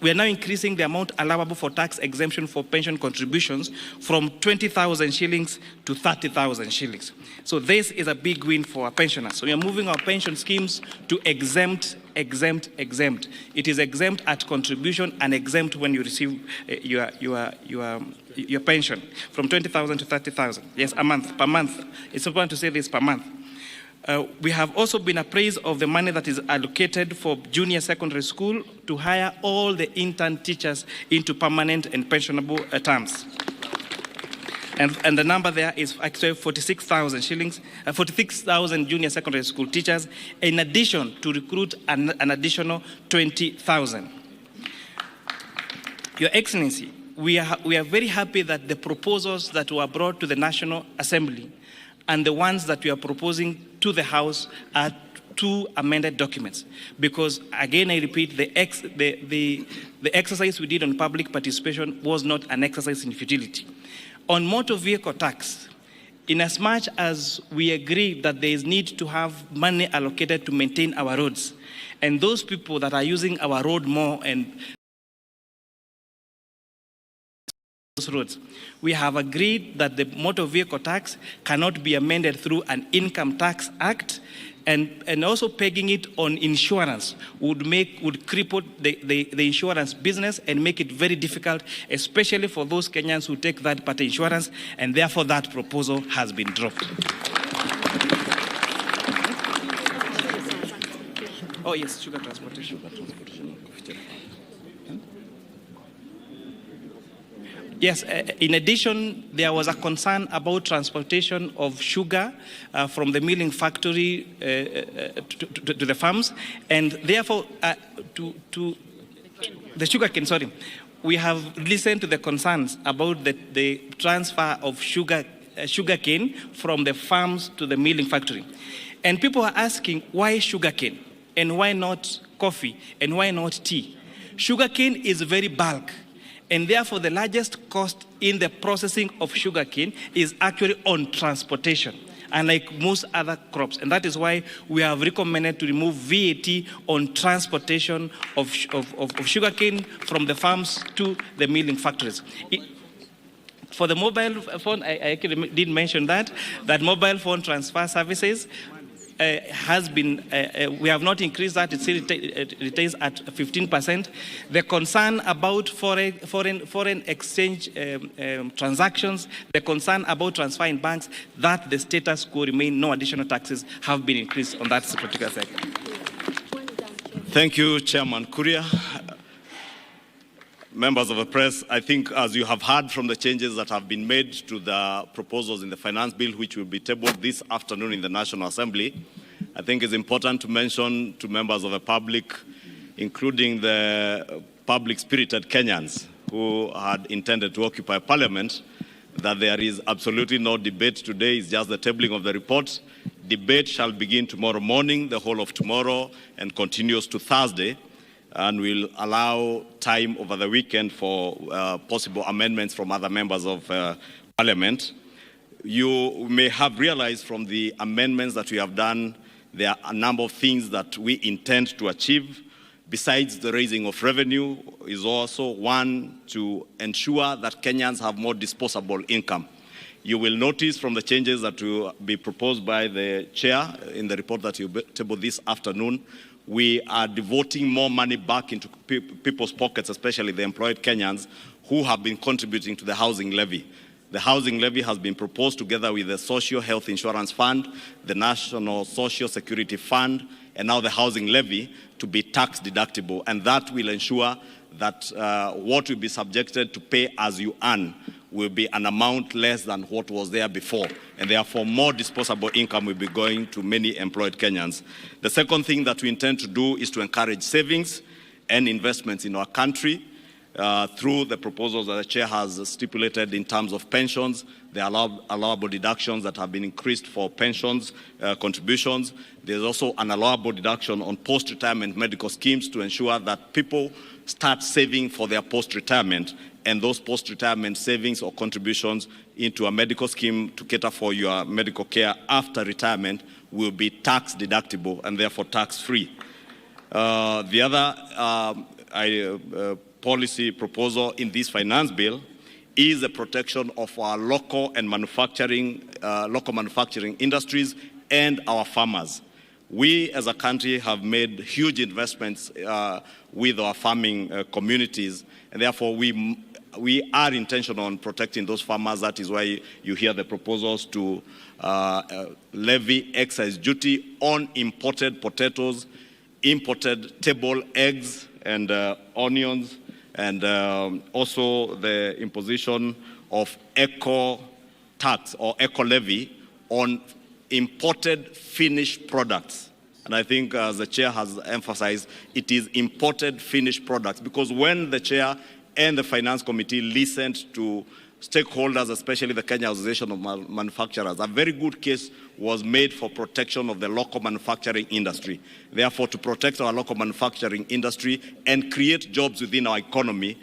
K: we are now increasing the amount allowable for tax exemption for pension contributions from 20,000 shillings to 30,000 shillings. So this is a big win for our pensioners. So we are moving our pension schemes to exempt. It is exempt at contribution and exempt when you receive your pension from 20,000 to 30,000. Yes, per month. It's important to say this, per month. We have also been appraised of the money that is allocated for junior secondary school to hire all the intern teachers into permanent and pensionable terms. And the number there is actually 46,000 shillings, 46,000 junior secondary school teachers, in addition to recruit an additional 20,000. Your Excellency, we are very happy that the proposals that were brought to the National Assembly and the ones that we are proposing to the House are two amended documents. Because, again, I repeat, the exercise we did on public participation was not an exercise in futility. On motor vehicle tax, inasmuch as we agree that there is need to have money allocated to maintain our roads, and those people that are using our road more and roads, we have agreed that the motor vehicle tax cannot be amended through an income tax act, and also pegging it on insurance would cripple the insurance business and make it very difficult, especially for those Kenyans who take third-party insurance, and therefore that proposal has been dropped. Oh yes, sugar transportation. Yes, in addition, there was a concern about transportation of sugar from the milling factory to the farms, and therefore to the sugarcane, sorry. We have listened to the concerns about the transfer of sugarcane from the farms to the milling factory. And people are asking, why sugarcane? And why not coffee? And why not tea? Sugarcane is very bulk. And therefore, the largest cost in the processing of sugarcane is actually on transportation, unlike most other crops. And that is why we have recommended to remove VAT on transportation of sugarcane from the farms to the milling factories. For the mobile phone, I actually did mention that mobile phone transfer services has been, we have not increased that, it still retains at 15%. The concern about foreign exchange transactions, the concern about transfer in banks, that the status quo remain, no additional taxes have been increased on that particular sector.
J: Thank you, Chairman Kuria. Members of the press, I think as you have heard from the changes that have been made to the proposals in the finance bill, which will be tabled this afternoon in the National Assembly, I think it's important to mention to members of the public, including the public-spirited Kenyans who had intended to occupy Parliament, that there is absolutely no debate today. It's just the tabling of the report. Debate shall begin tomorrow morning, the whole of tomorrow, and continues to Thursday, and will allow time over the weekend for possible amendments from other members of Parliament. You may have realized from the amendments that we have done, there are a number of things that we intend to achieve. Besides the raising of revenue, is also one to ensure that Kenyans have more disposable income. You will notice from the changes that will be proposed by the chair in the report that you table this afternoon, we are devoting more money back into people's pockets, especially the employed Kenyans who have been contributing to the housing levy. The housing levy has been proposed together with the Social Health Insurance Fund, the National Social Security Fund, and now the housing levy to be tax deductible. And that will ensure that what will be subjected to pay as you earn will be an amount less than what was there before, and therefore more disposable income will be going to many employed Kenyans. The second thing that we intend to do is to encourage savings and investments in our country through the proposals that the chair has stipulated in terms of pensions, the allowable deductions that have been increased for pensions contributions. There's also an allowable deduction on post-retirement medical schemes to ensure that people start saving for their post-retirement and those post-retirement savings or contributions into a medical scheme to cater for your medical care after retirement will be tax deductible and therefore tax-free. The other policy proposal in this finance bill is the protection of our local manufacturing industries and our farmers. We as a country have made huge investments with our farming communities, and therefore we are intentional on protecting those farmers. That is why you hear the proposals to levy excise duty on imported potatoes, imported table eggs and onions, and also the imposition of eco tax or eco levy on imported finished products. And I think, as the chair has emphasized, it is imported finished products, because when the chair and the finance committee listened to stakeholders, especially the Kenya Association of Manufacturers, a very good case was made for protection of the local manufacturing industry. Therefore, to protect our local manufacturing industry and create jobs within our economy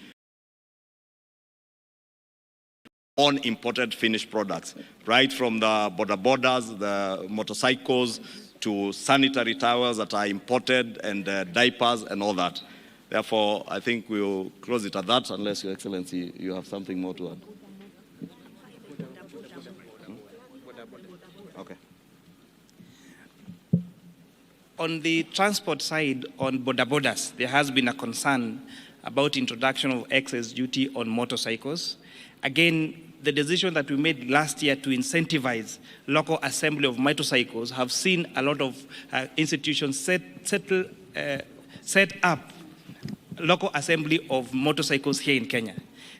J: on imported finished products, right from the borders, the motorcycles, to sanitary towels that are imported, and diapers and all that. Therefore, I think we'll close it at that, unless, Your Excellency, you have something more to add. Okay.
K: On the transport side, on borders, there has been a concern about introduction of excess duty on motorcycles. Again, the decision that we made last year to incentivize local assembly of motorcycles have seen a lot of institutions set up local assembly of motorcycles here in Kenya.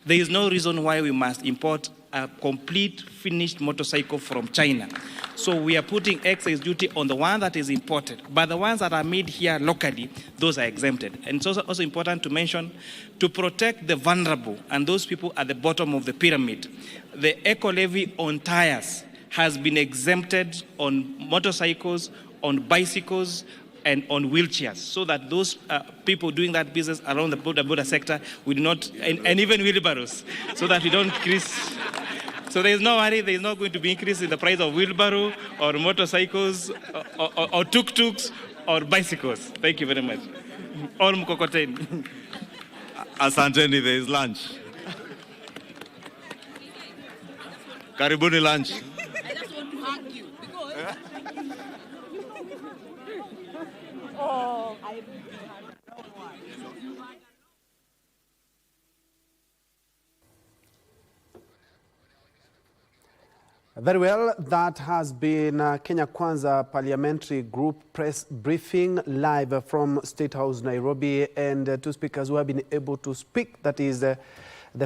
K: There is no reason why we must import a complete finished motorcycle from China. So we are putting excise duty on the one that is imported, but the ones that are made here locally, those are exempted. And it's also important to mention, to protect the vulnerable and those people at the bottom of the pyramid, the eco levy on tires has been exempted on motorcycles, on bicycles, and on wheelchairs, so that those people doing that business around the border sector will not, and even wheelbarrows, so that we don't increase. So there is no worry, there is not going to be increase in the price of wheelbarrow or motorcycles or tuk-tuks or bicycles. Thank you very much. Or mkokoteni.
J: Asanteni, there is lunch. Karibuni lunch.
L: I just want to hug you because
A: Very well, that has been Kenya Kwanza Parliamentary Group press briefing live from State House, Nairobi, and two speakers who have been able to speak, that is the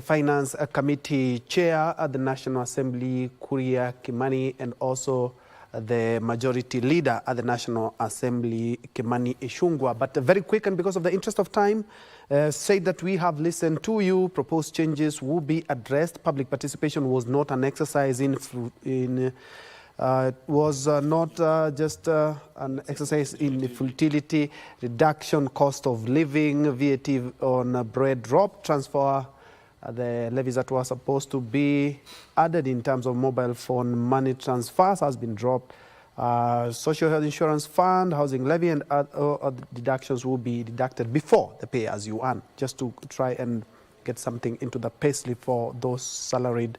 A: Finance Committee Chair at the National Assembly, Kuria Kimani, and also the Majority Leader at the National Assembly, Kimani Ichung'wah. But very quick, and because of the interest of time, say that we have listened to you. Proposed changes will be addressed. Public participation was not an exercise was not just an exercise in futility. Reduction cost of living, VAT on bread drop, transfer the levies that were supposed to be added in terms of mobile phone money transfers has been dropped. Social health insurance fund, housing levy, and other deductions will be deducted before the pay as you earn, just to try and get something into the payslip for those salaried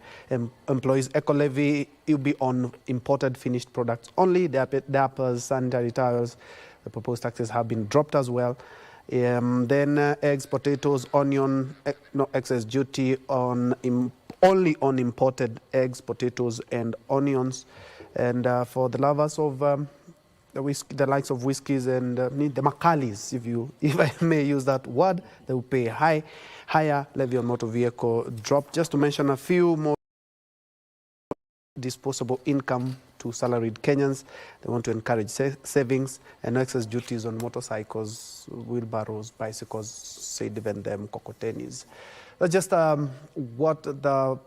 A: employees. Eco levy will be on imported finished products only. Diapers, sanitary towels, the proposed taxes have been dropped as well. Then eggs, potatoes, onion, no excess duty on only on imported eggs, potatoes, and onions. And for the lovers of the likes of whiskeys and the Makalis, if I may use that word, they will pay higher levy on motor vehicle drop. Just to mention a few more: disposable income to salaried Kenyans. They want to encourage savings, and excess duties on motorcycles, wheelbarrows, bicycles, said even them kokotenis. That's just what the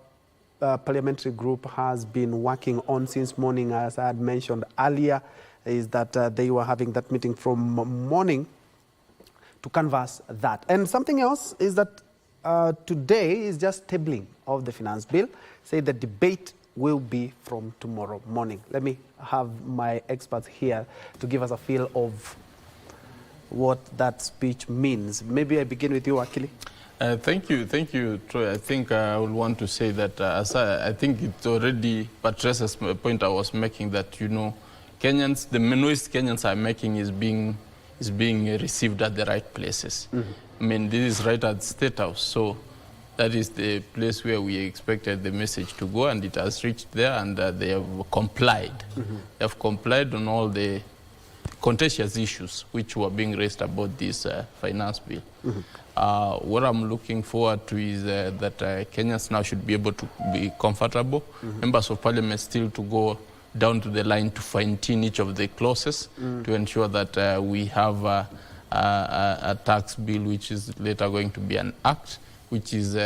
A: parliamentary group has been working on since morning. As I had mentioned earlier, is that they were having that meeting from morning to canvass that. And something else is that today is just tabling of the finance bill. Say the debate will be from tomorrow morning. Let me have my experts here to give us a feel of what that speech means. Maybe I begin with you, Akili.
I: Thank you, Troy. I think I would want to say that I think it already addresses a point I was making, that, you know, Kenyans, the noise Kenyans are making is being received at the right places. I mean, this is right at the State House, so that is the place where we expected the message to go, and it has reached there, and they have complied. They have complied on all the contentious issues which were being raised about this finance bill. What I'm looking forward to is that Kenyans now should be able to be comfortable. Members of Parliament still to go down to the line to fine-tune each of the clauses to ensure that we have a tax bill which is later going to be an act, which is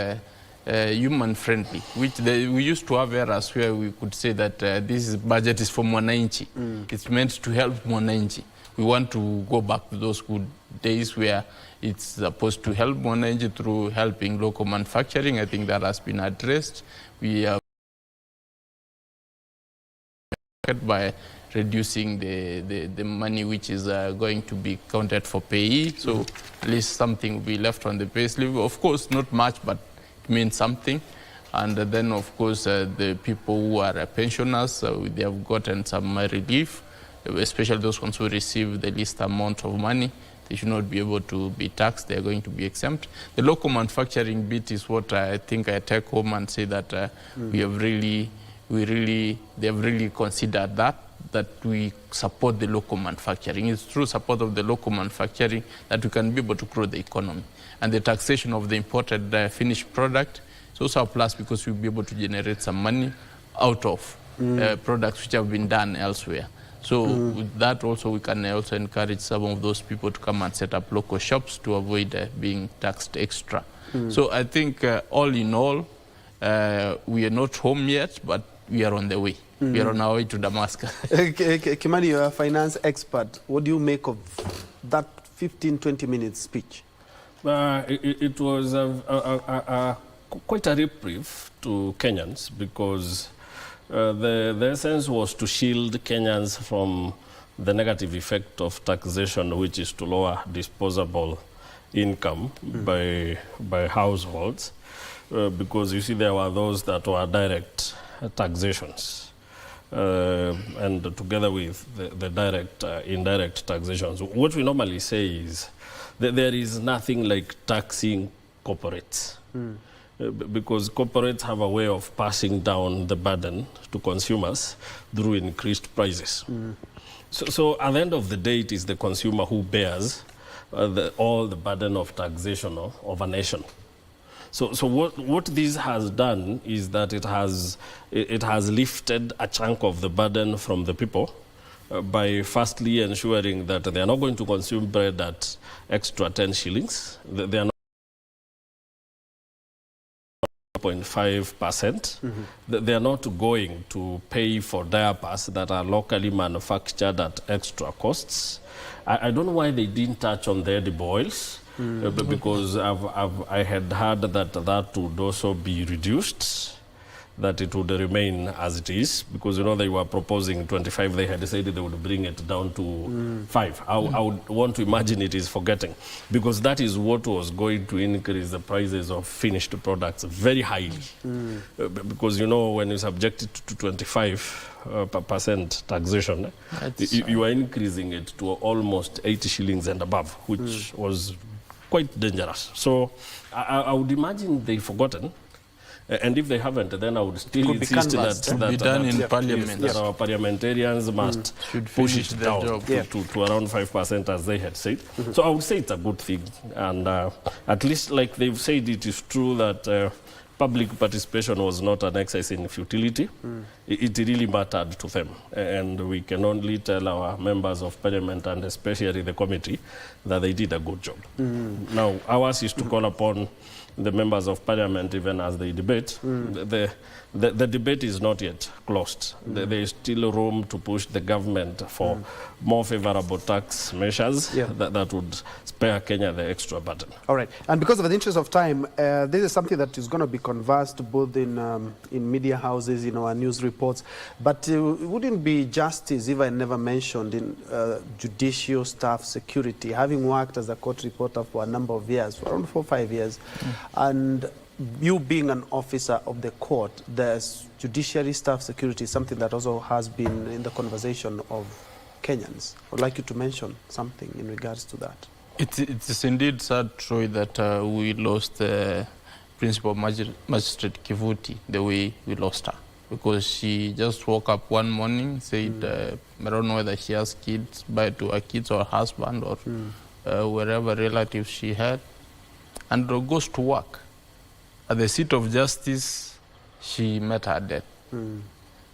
I: human-friendly, we used to have eras where we could say that this budget is for Mwananchi. It's meant to help Mwananchi. We want to go back to those good days where it's supposed to help Mwananchi through helping local manufacturing. I think that has been addressed. We are by reducing the money which is going to be counted for payee, so at least something will be left on the pay slip. Of course, not much, but it means something. And then, of course, the people who are pensioners, they have gotten some relief, especially those ones who receive the least amount of money. They should not be able to be taxed. They are going to be exempt. The local manufacturing bit is what I think I take home and say that they have really considered that we support the local manufacturing. It's through support of the local manufacturing that we can be able to grow the economy. And the taxation of the imported finished product is also a plus, because we'll be able to generate some money out of products which have been done elsewhere. So with that also, we can also encourage some of those people to come and set up local shops to avoid being taxed extra. So I think all in all, we are not home yet, but we are on the way. We are on our way to Damascus.
A: Kimani, you're a finance expert. What do you make of that 15-20 minute speech?
H: It was quite a reprieve to Kenyans, because the essence was to shield Kenyans from the negative effect of taxation, which is to lower disposable income by households. Because you see, there were those that were direct taxations, and together with the direct, indirect taxations. What we normally say is that there is nothing like taxing corporates, because corporates have a way of passing down the burden to consumers through increased prices. So at the end of the day, it is the consumer who bears all the burden of taxation of a nation. So what this has done is that it has lifted a chunk of the burden from the people by firstly ensuring that they are not going to consume bread at extra 10 shillings. They are not 0.5%. They are not going to pay for diapers that are locally manufactured at extra costs. I don't know why they didn't touch on the edible oils. Because I had heard that would also be reduced, that it would remain as it is, because, you know, they were proposing 25, they had decided they would bring it down to 5. I would want to imagine it is forgetting, because that is what was going to increase the prices of finished products very highly. Because, you know, when you subject it to 25% taxation, you are increasing it to almost 80 shillings and above, which was quite dangerous. So I would imagine they've forgotten. And if they haven't, then I would still insist that
I: be done in Parliament.
H: That our parliamentarians must push it down to around 5%, as they had said. So I would say it's a good thing. And at least, like they've said, it is true that public participation was not an exercise in futility. It really mattered to them. And we can only tell our members of Parliament, and especially the committee, that they did a good job. Now, ours is to call upon the members of Parliament, even as they debate. The the debate is not yet closed. There is still room to push the government for more favorable tax measures that would spare Kenya the extra burden.
A: All right. And because of the interest of time, this is something that is going to be conversed both in media houses, in our news reports. But it wouldn't be justice if I never mentioned in judicial staff security, having worked as a court reporter for a number of years, for around 4 or 5 years, and you being an officer of the court, there's judiciary staff security, something that also has been in the conversation of Kenyans. I'd like you to mention something in regards to that.
I: It is indeed sad, Troy, that we lost Principal Magistrate Kivuti the way we lost her. Because she just woke up one morning, said, I don't know whether she has kids, by to her kids or husband or wherever relatives she had, and goes to work. At the seat of justice, she met her death.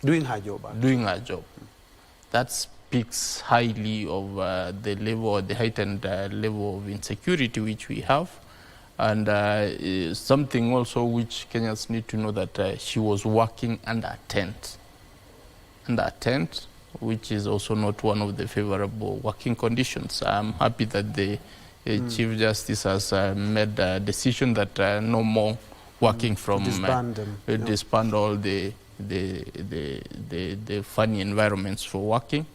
A: Doing her job. Actually. Doing her job.
I: That speaks highly of the level, or the heightened level of insecurity which we have. And something also which Kenyans need to know, that she was working under a tent. Under a tent, which is also not one of the favorable working conditions. I'm happy that the Chief Justice has made a decision that no more working from disband all the funny environments for working.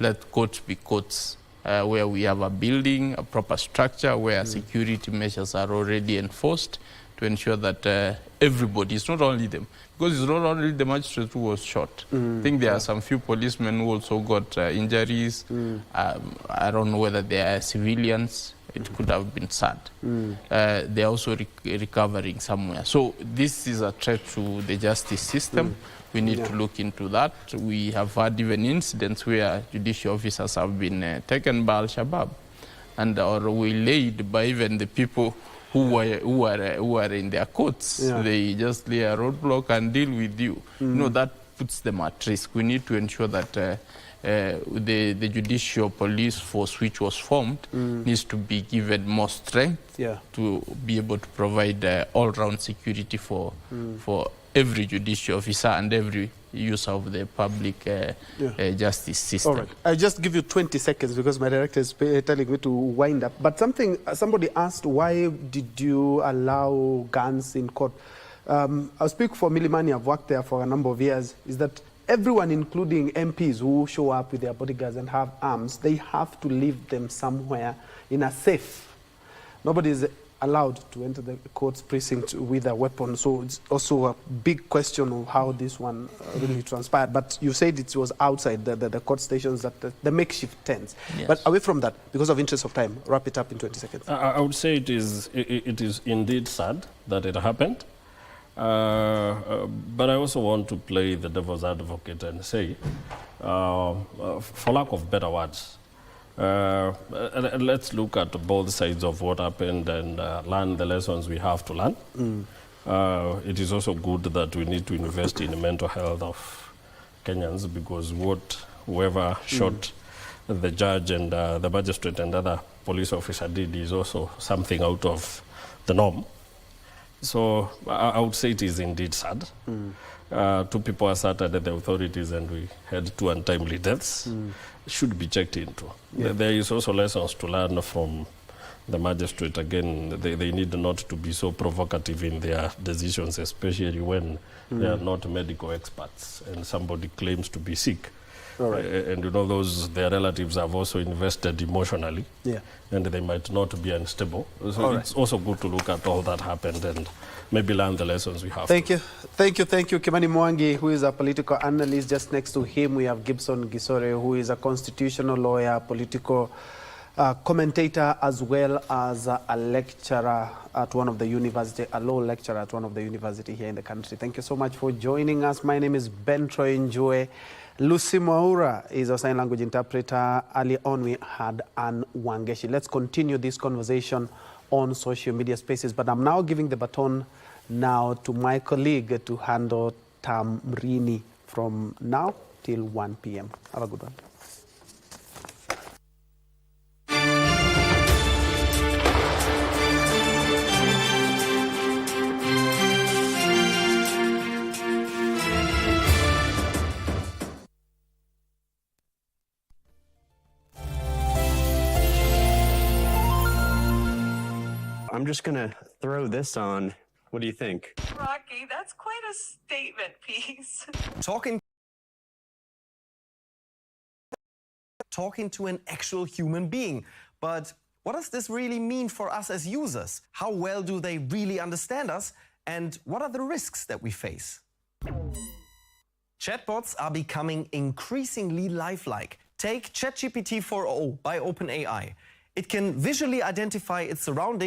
I: Let courts be courts where we have a building, a proper structure, where security measures are already enforced to ensure that everybody, it's not only them, because it's not only the magistrate who was shot. I think there are some few policemen who also got injuries. I don't know whether they are civilians. It could have been sad. They are also recovering somewhere. So this is a threat to the justice system. We need to look into that. We have had even incidents where judicial officers have been taken by Al-Shabaab and or waylaid by even the people who are in their courts. They just lay a roadblock and deal with you. You know, that puts them at risk. We need to ensure that the judicial police force which was formed needs to be given more strength to be able to provide all-round security for every judicial officer and every user of the public justice system.
A: All right. I'll just give you 20 seconds because my director is telling me to wind up. But somebody asked, why did you allow guns in court? I'll speak for Milimani. I've worked there for a number of years. Is that everyone, including MPs who show up with their bodyguards and have arms, they have to leave them somewhere in a safe. Nobody is allowed to enter the court's precinct with a weapon. So it's also a big question of how this one really transpired. But you said it was outside the court stations, that the makeshift tents. Yes. But away from that, because of interest of time, wrap it up in 20 seconds.
H: I would say it is indeed sad that it happened. But I also want to play the devil's advocate and say, for lack of better words, let's look at both sides of what happened and learn the lessons we have to learn. It is also good that we need to invest in the mental health of Kenyans, because whoever shot the judge and the magistrate and other police officer did is also something out of the norm. So I would say it is indeed sad. 2 people assaulted the authorities and we had 2 untimely deaths. Should be checked into. There is also lessons to learn from the magistrate. Again, they need not to be so provocative in their decisions, especially when they are not medical experts and somebody claims to be sick.
A: All right.
H: And you know, their relatives have also invested emotionally, and they might not be unstable. So it's also good to look at all that happened and maybe learn the lessons we have.
A: Thank you. Kimani Mwangi, who is a political analyst. Just next to him, we have Gibson Gisore, who is a constitutional lawyer, political commentator, as well as a lecturer at one of the university, a law lecturer at one of the university here in the country. Thank you so much for joining us. My name is Bentroy Njue. Lucy Mwaura is a sign language interpreter. Early on, we had Anne Wangeshi. Let's continue this conversation on social media spaces. But I'm now giving the baton now to my colleague to handle Tamrini from now till 1 p.m. Have a good one.
M: I'm just going to throw this on. What do you think?
N: Rocky, that's quite a statement piece.
O: Talking to an actual human being. But what does this really mean for us as users? How well do they really understand us? And what are the risks that we face? Chatbots are becoming increasingly lifelike. Take ChatGPT 4o by OpenAI. It can visually identify its surroundings